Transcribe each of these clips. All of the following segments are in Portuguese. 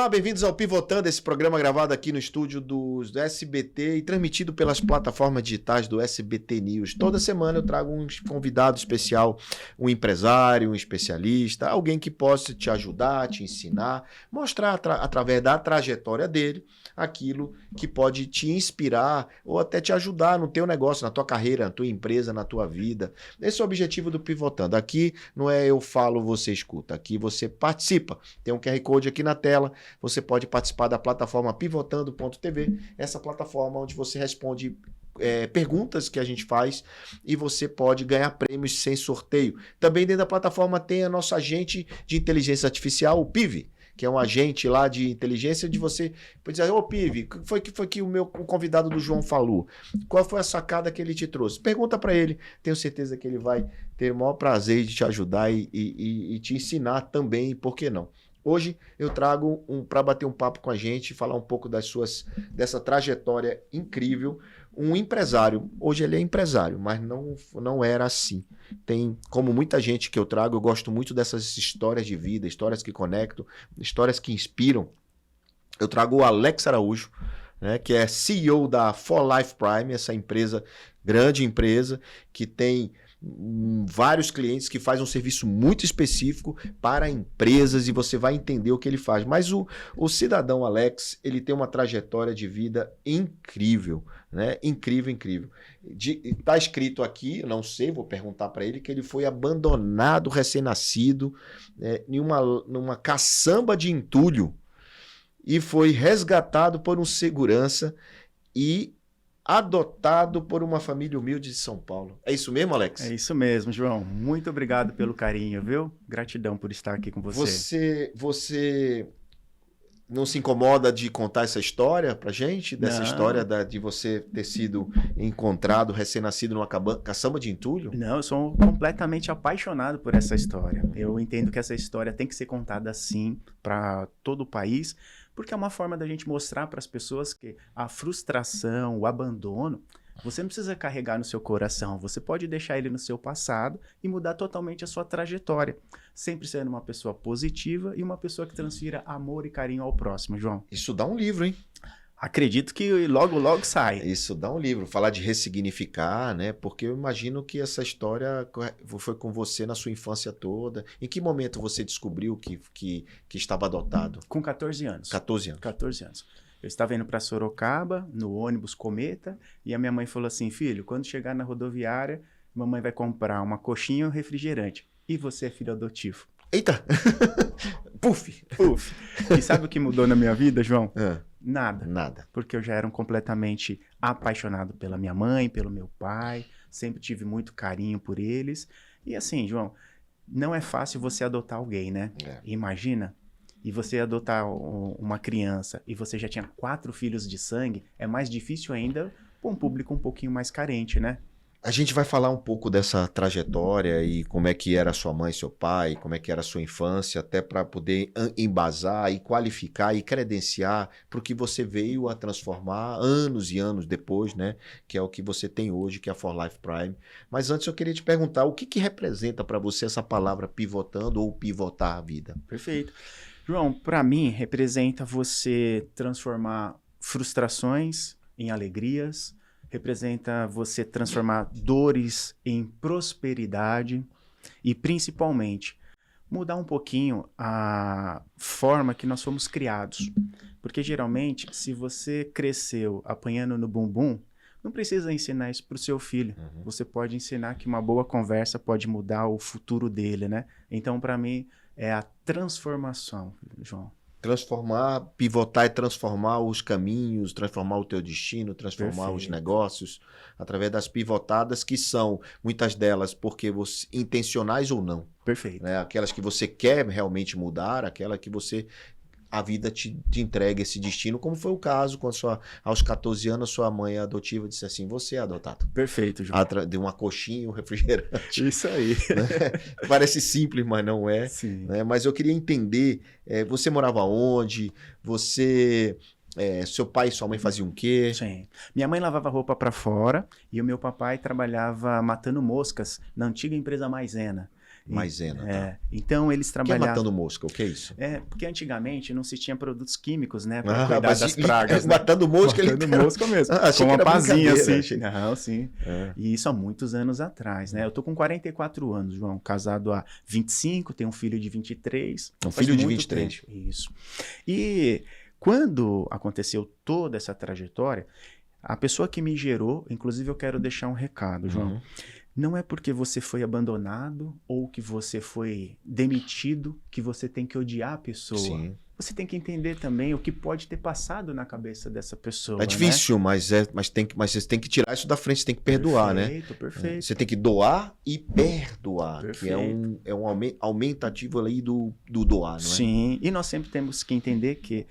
Olá, bem-vindos ao Pivotando, esse programa gravado aqui no estúdio do SBT e transmitido pelas plataformas digitais do SBT News. Toda semana eu trago um convidado especial, um empresário, um especialista, alguém que possa te ajudar, te ensinar, mostrar através da trajetória dele aquilo que pode te inspirar ou até te ajudar no teu negócio, na tua carreira, na tua empresa, na tua vida. Esse é o objetivo do Pivotando. Aqui não é eu falo, você escuta. Aqui você participa. Tem um QR Code aqui na tela. Você pode participar da plataforma pivotando.tv, essa plataforma onde você responde perguntas que a gente faz e você pode ganhar prêmios sem sorteio. Também dentro da plataforma tem a nossa agente de inteligência artificial, o PIV, que é um agente lá de inteligência de você pode dizer, ô PIV, o que foi que o convidado do João falou? Qual foi a sacada que ele te trouxe? Pergunta para ele, tenho certeza que ele vai ter o maior prazer de te ajudar e te ensinar também, por que não? Hoje eu trago para bater um papo com a gente, falar um pouco dessa trajetória incrível, um empresário. Hoje ele é empresário, mas não era assim. Tem, como muita gente que eu trago, eu gosto muito dessas histórias de vida, histórias que conectam, histórias que inspiram. Eu trago o Alex Araújo, né, que é CEO da For Life Prime, essa empresa, grande empresa, que tem vários clientes, que faz um serviço muito específico para empresas e você vai entender o que ele faz. Mas o cidadão Alex, ele tem uma trajetória de vida incrível, né? Incrível, incrível. Tá escrito aqui, não sei, vou perguntar para ele, que ele foi abandonado recém-nascido numa caçamba de entulho e foi resgatado por um segurança e adotado por uma família humilde de São Paulo. É isso mesmo, Alex? É isso mesmo, João. Muito obrigado pelo carinho, viu? Gratidão por estar aqui com você. Você não se incomoda de contar essa história pra gente? Dessa história de você ter sido encontrado, recém-nascido numa caçamba de entulho? Não, eu sou completamente apaixonado por essa história. Eu entendo que essa história tem que ser contada assim para todo o país, porque é uma forma da gente mostrar para as pessoas que a frustração, o abandono, você não precisa carregar no seu coração, você pode deixar ele no seu passado e mudar totalmente a sua trajetória, sempre sendo uma pessoa positiva e uma pessoa que transfira amor e carinho ao próximo, João. Isso dá um livro, hein? Acredito que logo, logo sai. Isso dá um livro. Falar de ressignificar, né? Porque eu imagino que essa história foi com você na sua infância toda. Em que momento você descobriu que estava adotado? Com 14 anos. 14 anos. 14 anos. Eu estava indo para Sorocaba, no ônibus Cometa, e a minha mãe falou assim, filho, quando chegar na rodoviária, mamãe vai comprar uma coxinha e um refrigerante. E você é filho adotivo. Eita! Puf! Puf! E sabe o que mudou na minha vida, João? Nada. Nada. Porque eu já era completamente apaixonado pela minha mãe, pelo meu pai, sempre tive muito carinho por eles. E assim, João, não é fácil você adotar alguém, né? Imagina, e você adotar uma criança e você já tinha 4 filhos de sangue, é mais difícil ainda para um público um pouquinho mais carente, né? A gente vai falar um pouco dessa trajetória e como é que era sua mãe, seu pai, como é que era a sua infância, até para poder embasar e qualificar e credenciar para o que você veio a transformar anos e anos depois, né? Que é o que você tem hoje, que é a For Life Prime. Mas antes eu queria te perguntar, o que representa para você essa palavra pivotando ou pivotar a vida? Perfeito. João, para mim representa você transformar frustrações em alegrias, representa você transformar dores em prosperidade e, principalmente, mudar um pouquinho a forma que nós fomos criados. Porque, geralmente, se você cresceu apanhando no bumbum, não precisa ensinar isso para o seu filho. Você pode ensinar que uma boa conversa pode mudar o futuro dele, né? Então, para mim, é a transformação, João. Transformar, pivotar e transformar os caminhos, transformar o teu destino, transformar os negócios, através das pivotadas que são, muitas delas, porque você, intencionais ou não. Perfeito. Né? Aquelas que você quer realmente mudar, aquela que você... a vida te entrega esse destino, como foi o caso quando aos 14 anos sua mãe adotiva disse assim, você é adotado. Perfeito, João. Deu uma coxinha e um refrigerante. Isso aí. Né? Parece simples, mas não é. Sim. Né? Mas eu queria entender, você morava onde? Seu pai e sua mãe faziam o quê? Sim. Minha mãe lavava roupa para fora e o meu papai trabalhava matando moscas na antiga empresa Maisena. Maisena, tá. Então eles Que é trabalhavam... matando mosca, o que é isso? Porque antigamente não se tinha produtos químicos, né? Para cuidar das mas pragas. Né? Matando mosca, Matando mosca mesmo. Achei com que uma era pazinha assim. brincadeira. Não, sim. E isso há muitos anos atrás, né? Eu tô com 44 anos, João. Casado há 25, tenho um filho de 23. Um filho de 23. Tempo. Isso. E quando aconteceu toda essa trajetória, a pessoa que me gerou, inclusive eu quero deixar um recado, João. Não é porque você foi abandonado ou que você foi demitido que você tem que odiar a pessoa. Sim. Você tem que entender também o que pode ter passado na cabeça dessa pessoa. É difícil, né? mas você tem que tirar isso da frente, você tem que perdoar, perfeito, né? Perfeito. Você tem que doar e perdoar, Perfeito. que é um aumentativo ali do doar, não é? Sim, e nós sempre temos que entender que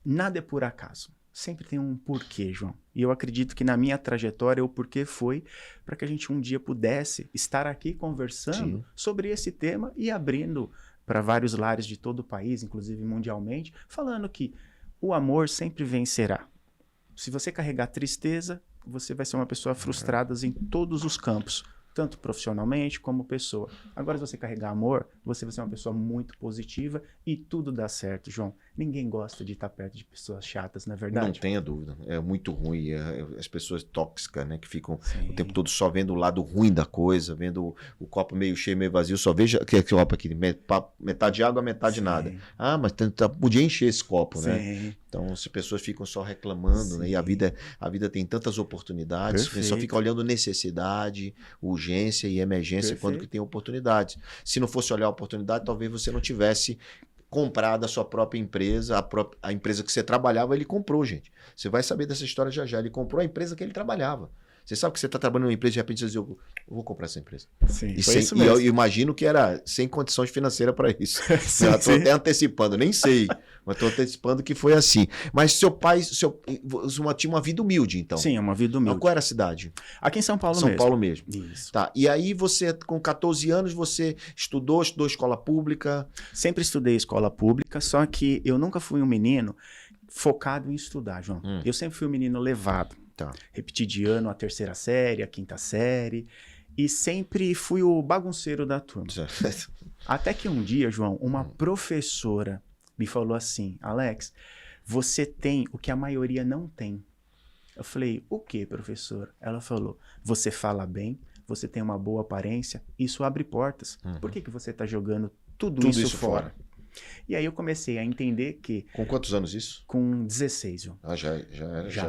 nada é por acaso. Sempre tem um porquê, João. E eu acredito que na minha trajetória o porquê foi para que a gente um dia pudesse estar aqui conversando Sim. sobre esse tema e abrindo para vários lares de todo o país, inclusive mundialmente, falando que o amor sempre vencerá. Se você carregar tristeza, você vai ser uma pessoa frustrada em todos os campos, tanto profissionalmente como pessoa. Agora, se você carregar amor, você vai ser uma pessoa muito positiva e tudo dá certo, João. Ninguém gosta de estar perto de pessoas chatas, não é verdade? Não tenha dúvida. É muito ruim. As pessoas tóxicas, né? Que ficam Sim. o tempo todo só vendo o lado ruim da coisa, vendo o copo meio cheio, meio vazio. Só veja que copo aqui, metade água, metade Sim. nada. Ah, mas podia encher esse copo, Sim. né? Então, as pessoas ficam só reclamando, né? E a vida tem tantas oportunidades. Perfeito. Você só fica olhando necessidade, urgência e emergência Perfeito. quando que tem oportunidades. Se não fosse olhar a oportunidade, talvez você não tivesse comprado a sua própria empresa, a empresa que você trabalhava, ele comprou, gente. Você vai saber dessa história já já. Ele comprou a empresa que ele trabalhava. Você sabe que você está trabalhando numa empresa e de repente você diz, eu vou comprar essa empresa. Sim, E eu imagino que era sem condições financeiras para isso. Sim, Estou até antecipando, nem sei, mas estou antecipando que foi assim. Mas seu pai tinha uma vida humilde, então. Sim, uma vida humilde. Qual era a cidade? Aqui em São Paulo São mesmo. Paulo mesmo. Isso. Tá. E aí você, com 14 anos, você estudou escola pública? Sempre estudei escola pública, só que eu nunca fui um menino focado em estudar, João. Eu sempre fui um menino levado. Tá. Repeti de ano a 3ª série, a 5ª série. E sempre fui o bagunceiro da turma. Até que um dia, João, uma professora me falou assim, Alex, você tem o que a maioria não tem. Eu falei, o que, professor? Ela falou, você fala bem, você tem uma boa aparência, isso abre portas. Por que você está jogando tudo isso fora? E aí eu comecei a entender que... Com quantos anos isso? Com 16, João. Ah, já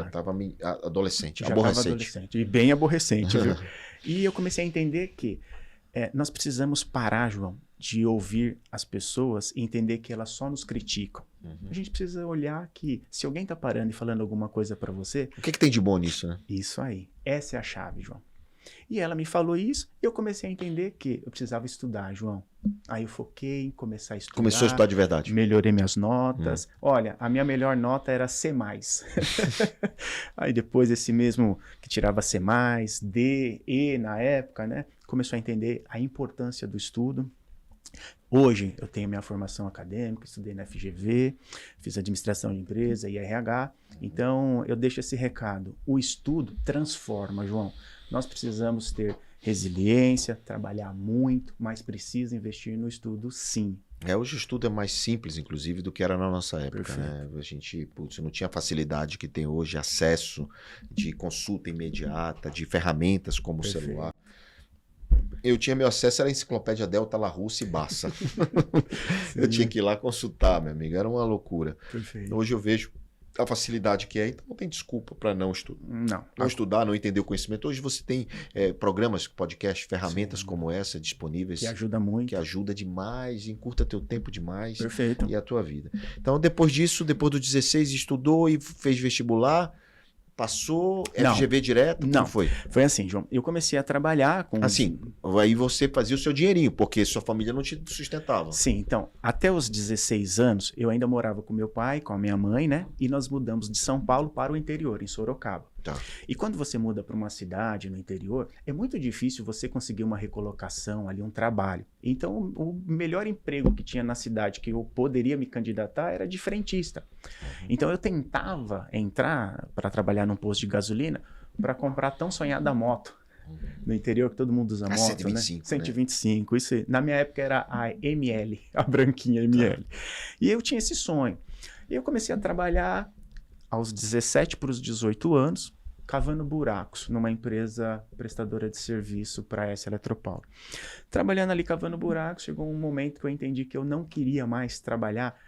estava adolescente, já aborrecente. Adolescente, e bem aborrecente, viu? E eu comecei a entender que nós precisamos parar, João, de ouvir as pessoas e entender que elas só nos criticam. A gente precisa olhar que se alguém está parando e falando alguma coisa para você... O que tem de bom nisso, né? Isso aí. Essa é a chave, João. E ela me falou isso e eu comecei a entender que eu precisava estudar, João. Aí eu foquei em começar a estudar. Começou a estudar de verdade. Melhorei minhas notas. Olha, a minha melhor nota era C+. Aí depois esse mesmo que tirava C+, D, E na época, né? Começou a entender a importância do estudo. Hoje eu tenho minha formação acadêmica, estudei na FGV, fiz administração de empresa e RH. Então eu deixo esse recado. O estudo transforma, João. Nós precisamos ter resiliência, trabalhar muito, mas precisa investir no estudo, sim. Hoje o estudo é mais simples, inclusive, do que era na nossa época. Perfeito. Né? A gente não tinha a facilidade que tem hoje, acesso de consulta imediata, de ferramentas como o celular. Eu tinha meu acesso, era a enciclopédia Delta, La Russa e Bassa. Eu tinha que ir lá consultar, meu amigo, era uma loucura. Perfeito. Hoje eu vejo a facilidade que é, então não tem desculpa para não estudar. Não estudar, não entender o conhecimento. Hoje você tem programas, podcasts, ferramentas como essa disponíveis. Que ajuda muito. Que ajuda demais, encurta teu tempo demais. Perfeito. E a tua vida. Então, depois disso, depois dos 16, estudou e fez vestibular. Passou FGV direto? Não, como foi? Foi assim, João. Eu comecei a trabalhar com... Assim, aí você fazia o seu dinheirinho, porque sua família não te sustentava. Sim, então, até os 16 anos, eu ainda morava com meu pai, com a minha mãe, né? E nós mudamos de São Paulo para o interior, em Sorocaba. Tá. E quando você muda para uma cidade no interior, é muito difícil você conseguir uma recolocação ali, um trabalho. Então, o melhor emprego que tinha na cidade que eu poderia me candidatar era de frentista. Então, eu tentava entrar para trabalhar num posto de gasolina para comprar a tão sonhada moto. No interior que todo mundo usa moto, 125, né? 125. Isso, na minha época era a ML, a branquinha ML. E eu tinha esse sonho. E eu comecei a trabalhar aos 17 para os 18 anos, cavando buracos numa empresa prestadora de serviço para essa Eletropaulo. Trabalhando ali cavando buracos, chegou um momento que eu entendi que eu não queria mais trabalhar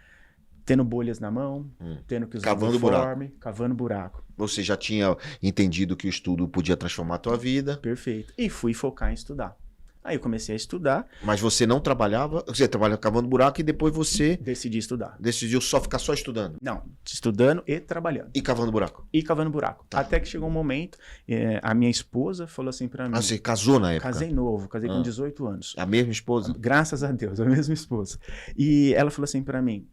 tendo bolhas na mão, tendo que usar Cavando uniforme, cavando buraco. Você já tinha entendido que o estudo podia transformar a tua vida. Perfeito. E fui focar em estudar. Aí eu comecei a estudar. Mas você não trabalhava, você trabalhava cavando buraco e depois você Decidi estudar. decidiu só ficar só estudando. Não, estudando e trabalhando. E cavando buraco. E cavando buraco. Tá. Até que chegou um momento, a minha esposa falou assim pra mim. Ah, você casou na época? Casei novo, casei com 18 anos. A mesma esposa? Graças a Deus, a mesma esposa. E ela falou assim pra mim,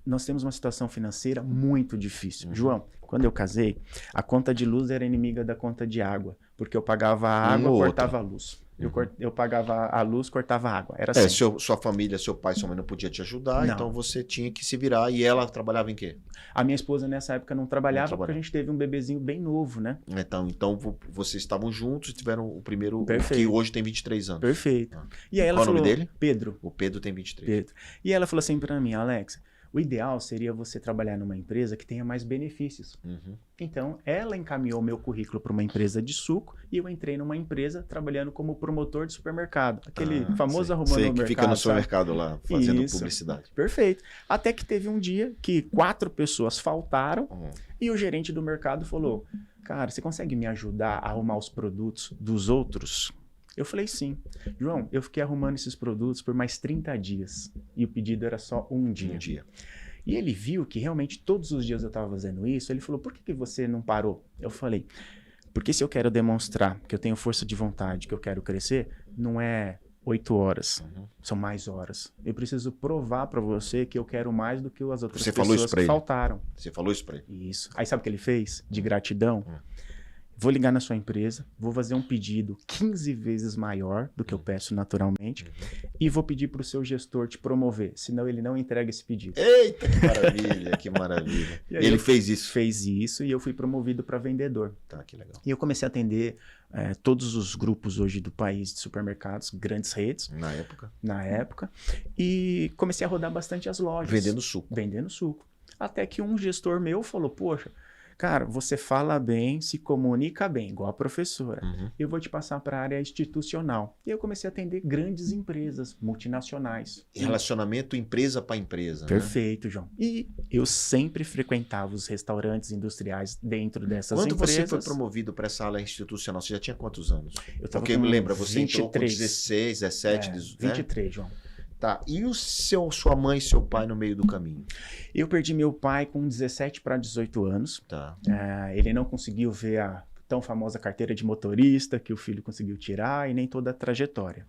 nós temos uma situação financeira muito difícil. João, quando eu casei, a conta de luz era inimiga da conta de água, porque eu pagava a água, cortava a luz. Eu pagava a luz, cortava a água. Era assim. Sua família, seu pai, sua mãe não podia te ajudar, Não. então você tinha que se virar. E ela trabalhava em quê? A minha esposa nessa época não trabalhava porque a gente teve um bebezinho bem novo, né? Então vocês estavam juntos e tiveram o primeiro, Perfeito. que hoje tem 23 anos. Perfeito. Ah. E aí ela Qual o falou, nome dele? Pedro. O Pedro tem 23. Pedro. E ela falou assim pra mim, Alex, o ideal seria você trabalhar numa empresa que tenha mais benefícios. Então, ela encaminhou meu currículo para uma empresa de suco e eu entrei numa empresa trabalhando como promotor de supermercado. Aquele famoso arrumando o que mercado. fica no sabe? supermercado lá, fazendo Isso. publicidade. Perfeito. Até que teve um dia que 4 pessoas faltaram e o gerente do mercado falou, cara, você consegue me ajudar a arrumar os produtos dos outros? Eu falei sim. João, eu fiquei arrumando esses produtos por mais 30 dias. E o pedido era só um dia. E ele viu que realmente todos os dias eu estava fazendo isso. Ele falou, por que você não parou? Eu falei, porque se eu quero demonstrar que eu tenho força de vontade, que eu quero crescer, não é 8 horas. São mais horas. Eu preciso provar para você que eu quero mais do que as outras pessoas que faltaram. Você falou isso para ele? Isso. Aí sabe o que ele fez? De gratidão? Vou ligar na sua empresa, vou fazer um pedido 15 vezes maior do que eu peço naturalmente e vou pedir para o seu gestor te promover, senão ele não entrega esse pedido. Eita, que maravilha, que maravilha. E ele fez isso? Fez isso e eu fui promovido para vendedor. Tá, que legal. E eu comecei a atender todos os grupos hoje do país de supermercados, grandes redes. Na época. E comecei a rodar bastante as lojas. Vendendo suco. Vendendo suco. Até que um gestor meu falou, poxa, cara, você fala bem, se comunica bem, igual a professora. Eu vou te passar para a área institucional. E eu comecei a atender grandes empresas, multinacionais. Relacionamento empresa para empresa. Perfeito, João. E eu sempre frequentava os restaurantes industriais dentro dessas empresas. Quando você foi promovido para essa área institucional, você já tinha quantos anos? Eu tava Porque com me lembra, você 23. entrou com 16, 17, 23, João. Tá, e sua mãe e seu pai no meio do caminho? Eu perdi meu pai com 17 para 18 anos. Tá. Ele não conseguiu ver a tão famosa carteira de motorista que o filho conseguiu tirar e nem toda a trajetória.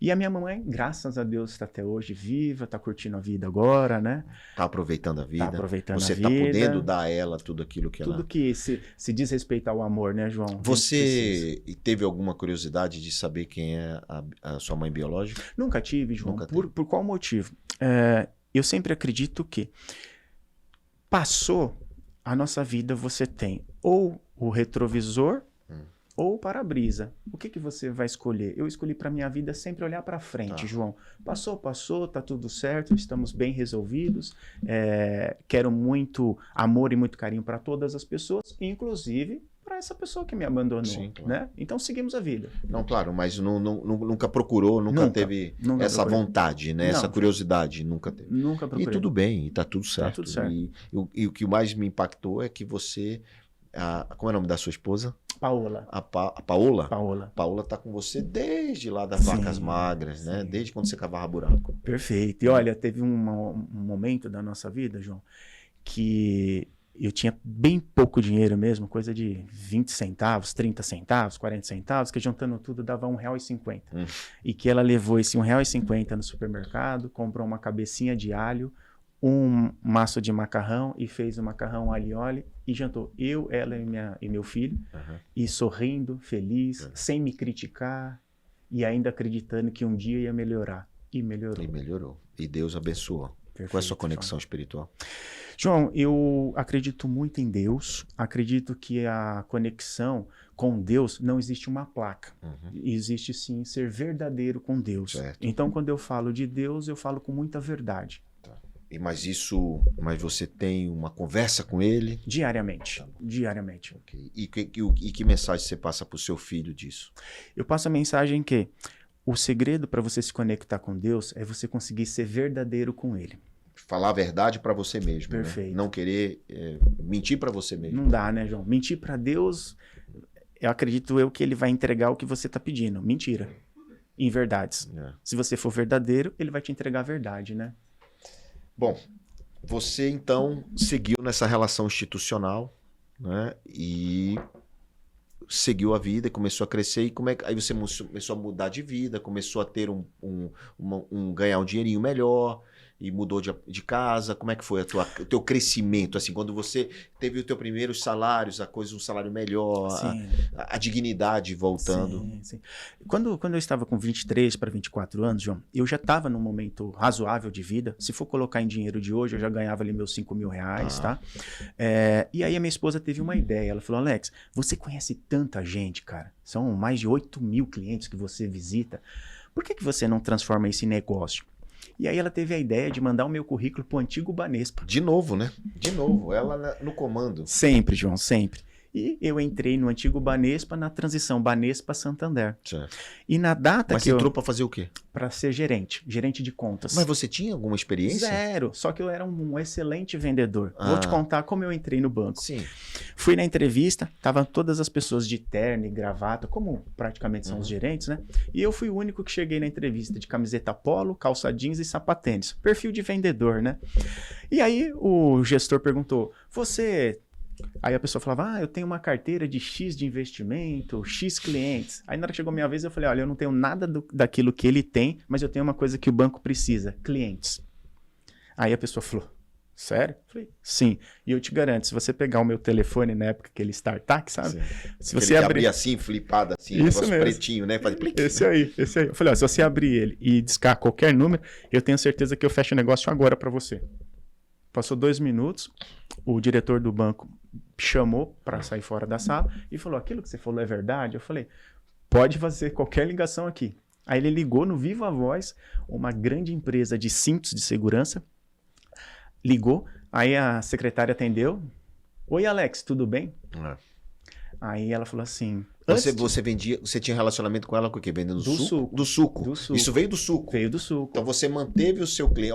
E a minha mamãe, graças a Deus, está até hoje viva, está curtindo a vida agora, né? Tá aproveitando a vida. Tá aproveitando Você a vida. tá podendo dar a ela tudo aquilo que ela... Tudo que se diz respeito ao amor, né, João? Você teve alguma curiosidade de saber quem é a sua mãe biológica? Nunca tive, João. Nunca Por qual motivo? Eu sempre acredito que passou a nossa vida, você tem ou o retrovisor ou o para-brisa. O que você vai escolher? Eu escolhi para minha vida sempre olhar para frente, João. Passou, tá tudo certo, estamos bem resolvidos. Quero muito amor e muito carinho para todas as pessoas, inclusive para essa pessoa que me abandonou. Sim, claro. Né? Então seguimos a vida. Não, claro, mas nunca procurou, nunca teve essa vontade, né? Essa curiosidade, nunca teve. Nunca procurei. E tudo bem, e tá tudo certo. Tá tudo certo. E o que mais me impactou é que você... como é o nome da sua esposa? Paola. A Paola? Paola. Paola tá com você desde lá das vacas magras, né? Desde quando você cavava buraco. Perfeito. E olha, teve um momento da nossa vida, João, que eu tinha bem pouco dinheiro mesmo, coisa de 20 centavos, 30 centavos, 40 centavos, que juntando tudo dava R$1,50. E que ela levou esse R$1,50 no supermercado, comprou uma cabecinha de alho, um maço de macarrão e fez o macarrão alho e óleo e jantou eu, ela e meu filho, e sorrindo, feliz, sem me criticar e ainda acreditando que um dia ia melhorar. E melhorou. E melhorou. E Deus abençoou. Perfeito, qual é a sua conexão espiritual? João, eu acredito muito em Deus, acredito que a conexão com Deus não existe uma placa, existe sim ser verdadeiro com Deus. Certo. Então, quando eu falo de Deus, eu falo com muita verdade. Mas você tem uma conversa com ele? Diariamente, diariamente. Okay. E que mensagem você passa para o seu filho disso? Eu passo a mensagem que o segredo para você se conectar com Deus é você conseguir ser verdadeiro com Ele. Falar a verdade para você mesmo. Perfeito. Né? Não querer mentir para você mesmo. Não dá, né, João? Mentir para Deus, eu acredito que Ele vai entregar o que você está pedindo. Mentira. Em verdades. Se você for verdadeiro, Ele vai te entregar a verdade, né? Bom, você então seguiu nessa relação institucional, né? E seguiu a vida, começou a crescer. E aí você começou a mudar de vida, começou a ter ganhar um dinheirinho melhor. E mudou de casa. Como é que foi o teu crescimento? Assim, quando você teve os teus primeiros salários, um salário melhor, a dignidade voltando. Sim. Quando eu estava com 23 para 24 anos, João, eu já estava num momento razoável de vida. Se for colocar em dinheiro de hoje, eu já ganhava ali meus 5 mil reais, tá? E aí a minha esposa teve uma ideia. Ela falou, Alex, você conhece tanta gente, cara. São mais de 8 mil clientes que você visita. Por que você não transforma isso em negócio? E aí ela teve a ideia de mandar o meu currículo pro antigo Banespa. De novo, né? De novo, ela no comando. Sempre, João, sempre. E eu entrei no antigo Banespa na transição Banespa-Santander. Certo. E na data Mas que você entrou para fazer o quê? Para ser gerente de contas. Mas você tinha alguma experiência? Zero, só que eu era um excelente vendedor. Vou te contar como eu entrei no banco. Sim. Fui na entrevista, estavam todas as pessoas de terno e gravata, como praticamente são os gerentes, né? E eu fui o único que cheguei na entrevista de camiseta polo, calça jeans e sapatênis. Perfil de vendedor, né? E aí o gestor perguntou, Aí a pessoa falava, eu tenho uma carteira de X de investimento, X clientes. Aí na hora que chegou a minha vez, eu falei, olha, eu não tenho nada daquilo que ele tem, mas eu tenho uma coisa que o banco precisa, clientes. Aí a pessoa falou, sério? Eu falei, sim. E eu te garanto, se você pegar o meu telefone na época que ele startup, sabe? Sim. Se você abrir assim, flipado assim, isso negócio mesmo. pretinho, né? Fazer plique. Esse aí. Eu falei, se você abrir ele e discar qualquer número, eu tenho certeza que eu fecho o negócio agora para você. Passou 2 minutos, o diretor do banco chamou para sair fora da sala e falou, aquilo que você falou é verdade? Eu falei, pode fazer qualquer ligação aqui. Aí ele ligou no Viva Voz, uma grande empresa de cintos de segurança, ligou, aí a secretária atendeu, oi Alex, tudo bem? Aí ela falou assim... Você tinha relacionamento com ela com o quê? Vendendo suco? Do suco. Isso veio do suco? Veio do suco. Então você manteve o seu cliente.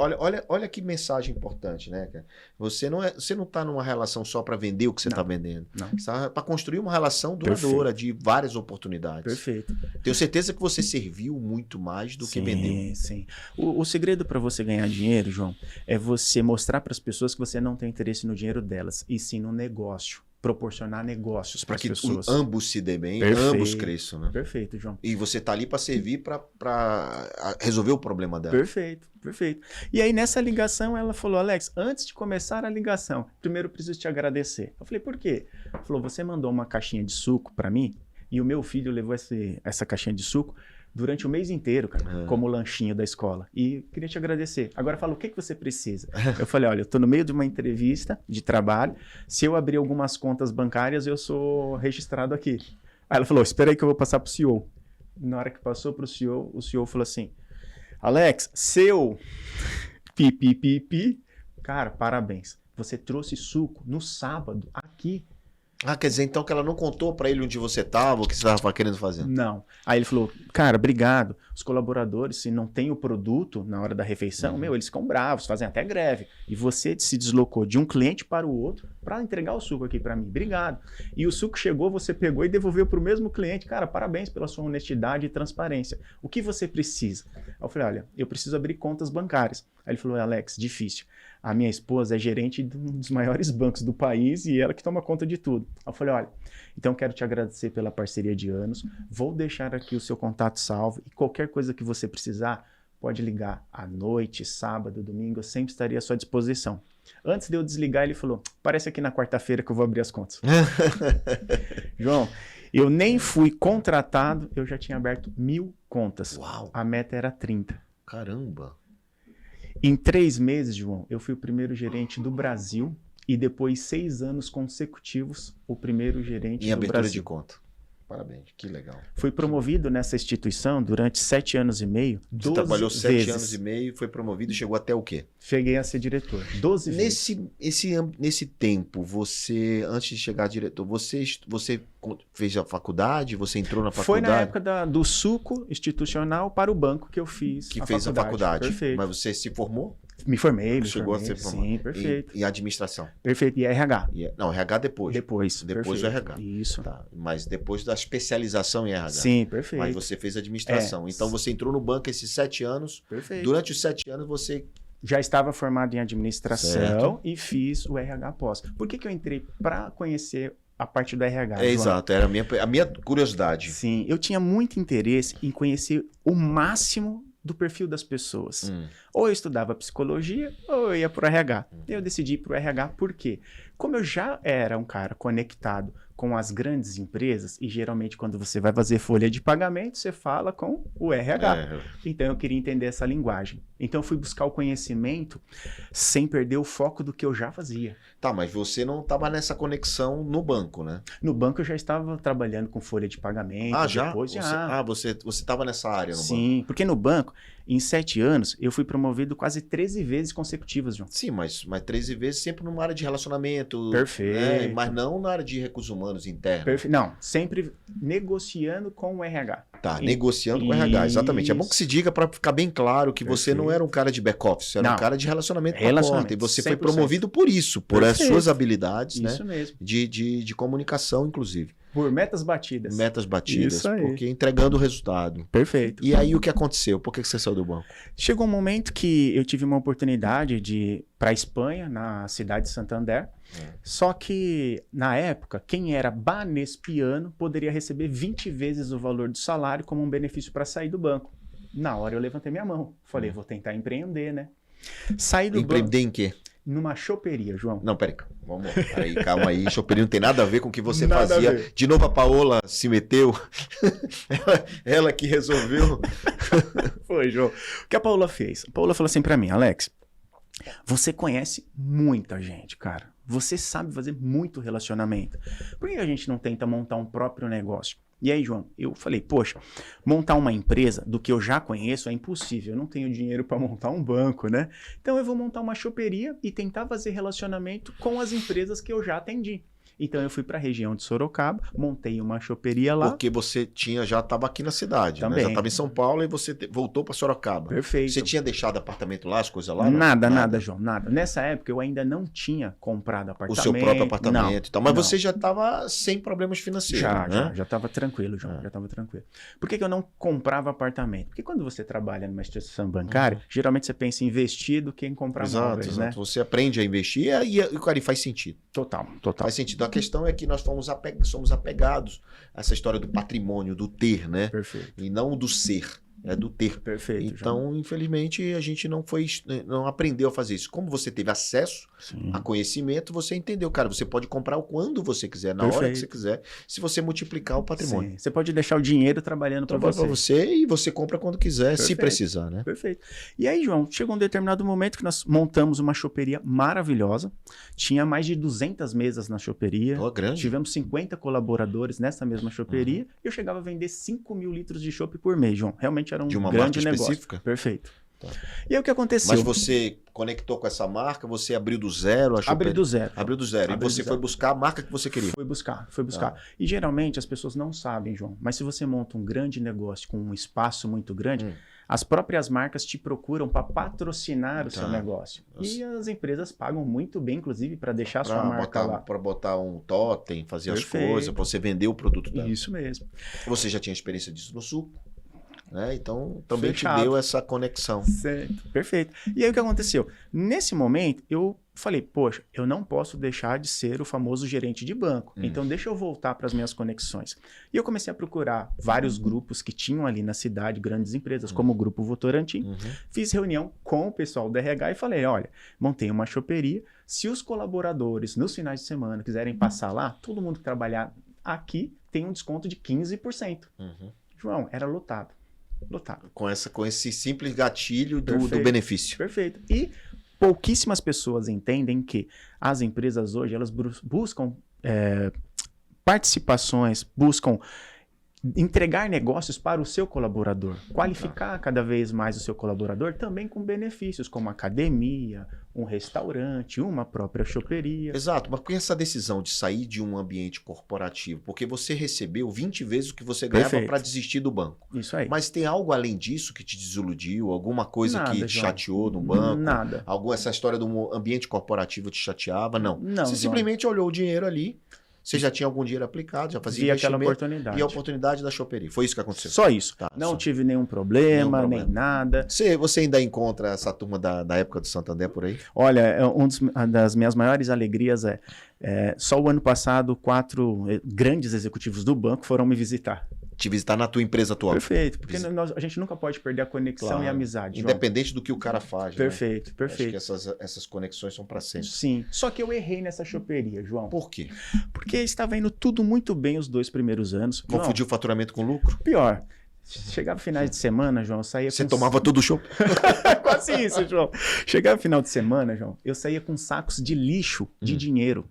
Olha que mensagem importante, né, cara? Você não está numa relação só para vender o que você está vendendo. Não. Você está para construir uma relação duradoura, de várias oportunidades. Perfeito. Tenho certeza que você serviu muito mais do que vendeu. Sim. O segredo para você ganhar dinheiro, João, é você mostrar para as pessoas que você não tem interesse no dinheiro delas, e sim no negócio. Proporcionar negócios para as pessoas. Ambos se dêem bem, ambos cresçam, né? Perfeito, João. E você tá ali para servir para resolver o problema dela. Perfeito. E aí nessa ligação ela falou, Alex, antes de começar a ligação, primeiro eu preciso te agradecer. Eu falei, por quê? Ela falou, você mandou uma caixinha de suco para mim e o meu filho levou essa caixinha de suco durante o mês inteiro, cara, como lanchinho da escola. E queria te agradecer. Agora fala, o que você precisa? Eu falei, olha, eu tô no meio de uma entrevista de trabalho. Se eu abrir algumas contas bancárias, eu sou registrado aqui. Aí ela falou, espera aí que eu vou passar pro CEO. Na hora que passou pro CEO, o CEO falou assim, Alex, seu pipipipi, cara, parabéns. Você trouxe suco no sábado aqui. Quer dizer, então que ela não contou pra ele onde você tava, o que você tava querendo fazer? Não. Aí ele falou, cara, obrigado. Os colaboradores, se não tem o produto na hora da refeição, eles ficam bravos, fazem até greve. E você se deslocou de um cliente para o outro para entregar o suco aqui pra mim. Obrigado. E o suco chegou, você pegou e devolveu pro mesmo cliente. Cara, parabéns pela sua honestidade e transparência. O que você precisa? Aí eu falei, olha, eu preciso abrir contas bancárias. Aí ele falou, Alex, difícil. A minha esposa é gerente de um dos maiores bancos do país e ela que toma conta de tudo. Eu falei, olha, então quero te agradecer pela parceria de anos, vou deixar aqui o seu contato salvo e qualquer coisa que você precisar, pode ligar à noite, sábado, domingo, eu sempre estaria à sua disposição. Antes de eu desligar, ele falou, parece aqui na quarta-feira que eu vou abrir as contas. João, eu nem fui contratado, eu já tinha aberto 1.000 contas. Uau. A meta era 30. Caramba. Em 3 meses, João, eu fui o primeiro gerente do Brasil e depois 6 anos consecutivos o primeiro gerente Em do abertura Brasil. de conta. Parabéns, que legal. Fui promovido nessa instituição durante 7 anos e meio, 12 Você trabalhou 7 vezes. anos e meio, foi promovido e chegou até o quê? Cheguei a ser diretor, 12 vezes. Nesse tempo, você, antes de chegar a diretor, você fez a faculdade? Você entrou na faculdade? Foi na época do suco institucional para o banco que eu fiz Que fez a faculdade. Perfeito. Mas você se formou? Me formei, Chegou a ser formado. Sim, perfeito. Em administração. Perfeito. E RH. Não, RH depois. Depois do perfeito. RH. Isso. Tá. Mas depois da especialização em RH. Sim, perfeito. Mas você fez administração. Então você entrou no banco esses 7 anos. Perfeito. Durante os 7 anos você... Já estava formado em administração Certo. e fiz o RH pós. Por que eu entrei? Para conhecer a parte do RH. João. Exato, era a minha curiosidade. Sim, eu tinha muito interesse em conhecer o máximo do perfil das pessoas. Ou eu estudava psicologia ou eu ia para o RH. Eu decidi ir para o RH por quê? Como eu já era um cara conectado com as grandes empresas, e geralmente quando você vai fazer folha de pagamento, você fala com o RH. Então eu queria entender essa linguagem. Então eu fui buscar o conhecimento sem perder o foco do que eu já fazia. Tá, mas você não estava nessa conexão no banco, né? No banco eu já estava trabalhando com folha de pagamento. Já? Depois, já. Você estava nessa área no banco? Sim, porque no banco, em 7 anos, eu fui promovido quase 13 vezes consecutivas, João. Sim, mas 13 vezes sempre numa área de relacionamento. Perfeito. Né? Mas não na área de recursos humanos internos. Não, sempre negociando com o RH. Tá, negociando com o RH, exatamente. É bom que se diga para ficar bem claro que você não era um cara de back-office, era um cara de relacionamento com a conta. E você foi promovido por isso, por as suas habilidades, isso né? mesmo. De comunicação, inclusive. Por metas batidas. Metas batidas, Isso aí. porque entregando o resultado. Perfeito. E aí o que aconteceu? Por que você saiu do banco? Chegou um momento que eu tive uma oportunidade de ir para a Espanha, na cidade de Santander. Só que, na época, quem era banespiano poderia receber 20 vezes o valor do salário como um benefício para sair do banco. Na hora eu levantei minha mão. Falei, vou tentar empreender, né? Saí do Empreender em quê? Numa choperia, João. Não, peraí. Vamos aí, calma aí. Choperia não tem nada a ver com o que você Nada fazia. De novo a Paola se meteu. ela que resolveu. Foi, João. O que a Paola fez? A Paola falou assim pra mim, Alex, você conhece muita gente, cara. Você sabe fazer muito relacionamento. Por que a gente não tenta montar um próprio negócio? E aí, João, eu falei, poxa, montar uma empresa do que eu já conheço é impossível. Eu não tenho dinheiro para montar um banco, né? Então eu vou montar uma choperia e tentar fazer relacionamento com as empresas que eu já atendi. Então eu fui para a região de Sorocaba, montei uma choperia lá. Porque você já estava aqui na cidade, também. Né? Já estava em São Paulo e você voltou para Sorocaba. Perfeito. Você tinha deixado apartamento lá, as coisas lá? Nada, João, nada. Nessa época eu ainda não tinha comprado apartamento. O seu próprio apartamento e tal. Mas não. Você já estava sem problemas financeiros, Já estava tranquilo, João, já estava tranquilo. Por que eu não comprava apartamento? Porque quando você trabalha numa instituição bancária, geralmente você pensa em investir do que em comprar móveis, né? Você aprende a investir e, cara, faz sentido. Total. Faz sentido. A questão é que nós somos apegados a essa história do patrimônio, do ter, né? Perfeito. E não do ser. É do ter. Perfeito. Então, infelizmente, a gente não aprendeu a fazer isso. Como você teve acesso a conhecimento, você entendeu, cara, você pode comprar quando você quiser, na hora que você quiser, se você multiplicar o patrimônio. Sim. Você pode deixar o dinheiro trabalhando para você e você compra quando quiser, se precisar, né? Perfeito. E aí, João, chegou um determinado momento que nós montamos uma choperia maravilhosa. Tinha mais de 200 mesas na choperia. Grande. Tivemos 50 colaboradores nessa mesma choperia. E eu chegava a vender 5 mil litros de chopp por mês, João. Realmente era um de uma grande marca negócio. Específica? Perfeito. Tá. E aí o que aconteceu? Mas você conectou com essa marca, você abriu do zero? Abriu do zero. E você foi buscar a marca que você queria? Foi buscar. E geralmente as pessoas não sabem, João, mas se você monta um grande negócio com um espaço muito grande, as próprias marcas te procuram para patrocinar o seu negócio. E as empresas pagam muito bem, inclusive, para deixar a sua marca lá. Para botar um totem, fazer as coisas, para você vender o produto dela. Isso mesmo. Você já tinha experiência disso no Sul? Né? Então, também te deu essa conexão. Certo. Perfeito. E aí o que aconteceu? Nesse momento, eu falei, poxa, eu não posso deixar de ser o famoso gerente de banco. Então, deixa eu voltar para as minhas conexões. E eu comecei a procurar vários grupos que tinham ali na cidade, grandes empresas, como o Grupo Votorantim. Fiz reunião com o pessoal do RH e falei, olha, montei uma choperia. Se os colaboradores, nos finais de semana, quiserem passar lá, todo mundo que trabalhar aqui tem um desconto de 15%. João, era lotado. Lotado. Com esse simples gatilho do Perfeito. benefício. Perfeito. E pouquíssimas pessoas entendem que as empresas hoje, elas buscam participações, buscam entregar negócios para o seu colaborador, qualificar cada vez mais o seu colaborador também com benefícios como academia, um restaurante, uma própria choperia. Exato, mas por que essa decisão de sair de um ambiente corporativo? Porque você recebeu 20 vezes o que você ganhava Perfeito. para desistir do banco. Isso aí. Mas tem algo além disso que te desiludiu? Alguma coisa Nada, que te João. chateou no banco? Nada. Essa história do ambiente corporativo te chateava? Não. Não, Você João. simplesmente olhou o dinheiro ali, você já tinha algum dinheiro aplicado, já fazia Vi aquela investimento oportunidade. e a oportunidade da choperia. Foi isso que aconteceu? Só isso. Tá, não só. tive nenhum problema, nem nada. Você ainda encontra essa turma da época do Santander por aí? Olha, uma das minhas maiores alegrias só o ano passado 4 grandes executivos do banco foram me visitar. Te visitar na tua empresa atual. Perfeito, porque a gente nunca pode perder a conexão Claro. e a amizade, João. Independente do que o cara faz. Perfeito, Né? perfeito. Acho que essas conexões são para sempre. Sim, só que eu errei nessa choperia, João. Por quê? Porque estava indo tudo muito bem os 2 primeiros anos. Confundiu o faturamento com lucro? Pior, chegava finais de semana, João, eu saía Você com... tomava todo o show? Quase isso, João. Chegava final de semana, João, eu saía com sacos de lixo de dinheiro.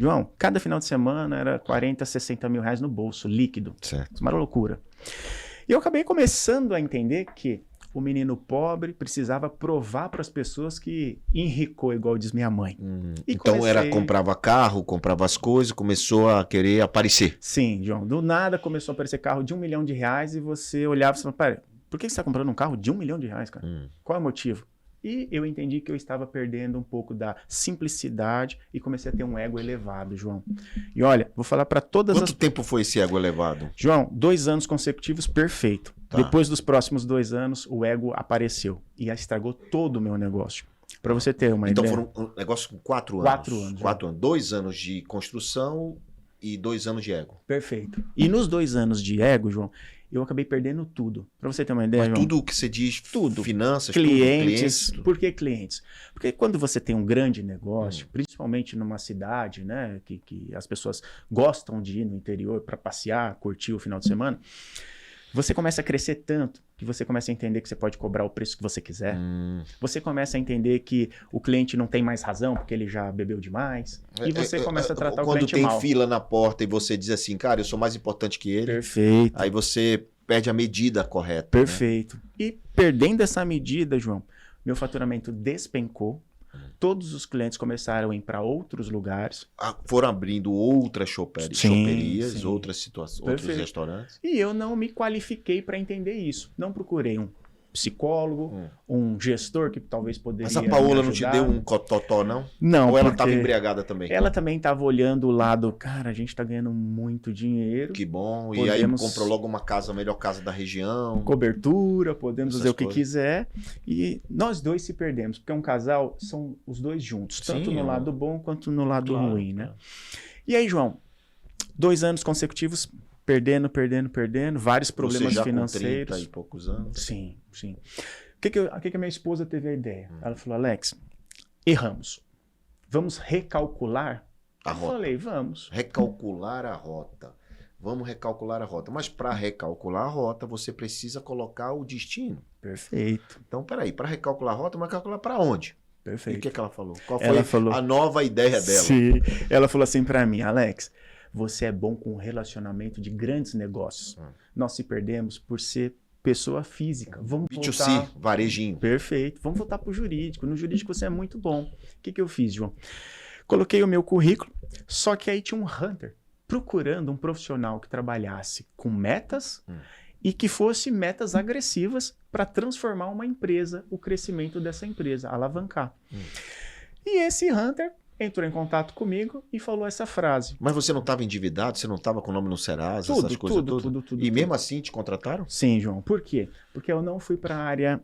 João, cada final de semana era 40, 60 mil reais no bolso, líquido. Certo. Uma loucura. E eu acabei começando a entender que o menino pobre precisava provar para as pessoas que enricou, igual diz minha mãe. E Então comprava carro, comprava as coisas, começou a querer aparecer. Sim, João. Do nada começou a aparecer carro de R$1 milhão e você olhava e falava, pera, por que você está comprando um carro de R$1 milhão, cara? Qual é o motivo? E eu entendi que eu estava perdendo um pouco da simplicidade e comecei a ter um ego elevado, João. E olha, vou falar para todas Quanto tempo foi esse ego elevado? João, 2 anos consecutivos, perfeito. Tá. Depois dos próximos 2 anos, o ego apareceu e estragou todo o meu negócio. Para você ter uma Então ideia. foram um negócio com 4 anos. 4 anos. 4 anos. 2 anos de construção e 2 anos de ego. Perfeito. E nos 2 anos de ego, João, eu acabei perdendo tudo. Para você ter uma ideia, Mas João. tudo o que você diz, Tudo. finanças, Clientes. tudo. Por que clientes? Porque quando você tem um grande negócio, principalmente numa cidade, né, que as pessoas gostam de ir no interior para passear, curtir o final de semana, você começa a crescer tanto que você começa a entender que você pode cobrar o preço que você quiser. Você começa a entender que o cliente não tem mais razão porque ele já bebeu demais. E você começa a tratar o cliente mal. Quando tem fila na porta e você diz assim, cara, eu sou mais importante que ele. Perfeito. Aí você perde a medida correta. Perfeito. Né? E perdendo essa medida, João, meu faturamento despencou. Todos os clientes começaram a ir para outros lugares. Foram abrindo outras choperias, sim. outras situações, outros restaurantes. E eu não me qualifiquei para entender isso. Não procurei um psicólogo, um gestor que talvez poderia. Mas a Paola não te deu um cototó, não? Não. Ou ela estava embriagada também? Ela também estava olhando o lado, cara, a gente está ganhando muito dinheiro. Que bom. E aí comprou logo uma casa, a melhor casa da região. Cobertura, podemos fazer o que quiser. E nós dois se perdemos, porque um casal são os dois juntos, tanto no lado bom quanto no lado ruim, né? E aí, João, 2 anos consecutivos perdendo, vários problemas financeiros. Com 30 e poucos anos. Sim. O que a minha esposa teve a ideia? Ela falou, Alex, erramos. Vamos recalcular? A rota. Eu falei, vamos. Recalcular a rota. Vamos recalcular a rota. Mas para recalcular a rota, você precisa colocar o destino. Perfeito. Então, peraí, para recalcular a rota, mas calcular para onde? Perfeito. E o que ela falou? Qual foi a nova ideia dela? Sim. Ela falou assim para mim, Alex, você é bom com relacionamento de grandes negócios. Nós se perdemos por ser pessoa física. Vamos B2C, voltar... varejinho. Perfeito. Vamos voltar para o jurídico. No jurídico você é muito bom. O que eu fiz, João? Coloquei o meu currículo, só que aí tinha um hunter procurando um profissional que trabalhasse com metas e que fosse metas agressivas para transformar uma empresa, o crescimento dessa empresa, alavancar. E esse hunter entrou em contato comigo e falou essa frase. Mas você não estava endividado? Você não estava com o nome no Serasa? Essas coisas tudo? E mesmo assim te contrataram? Sim, João. Por quê? Porque eu não fui para a área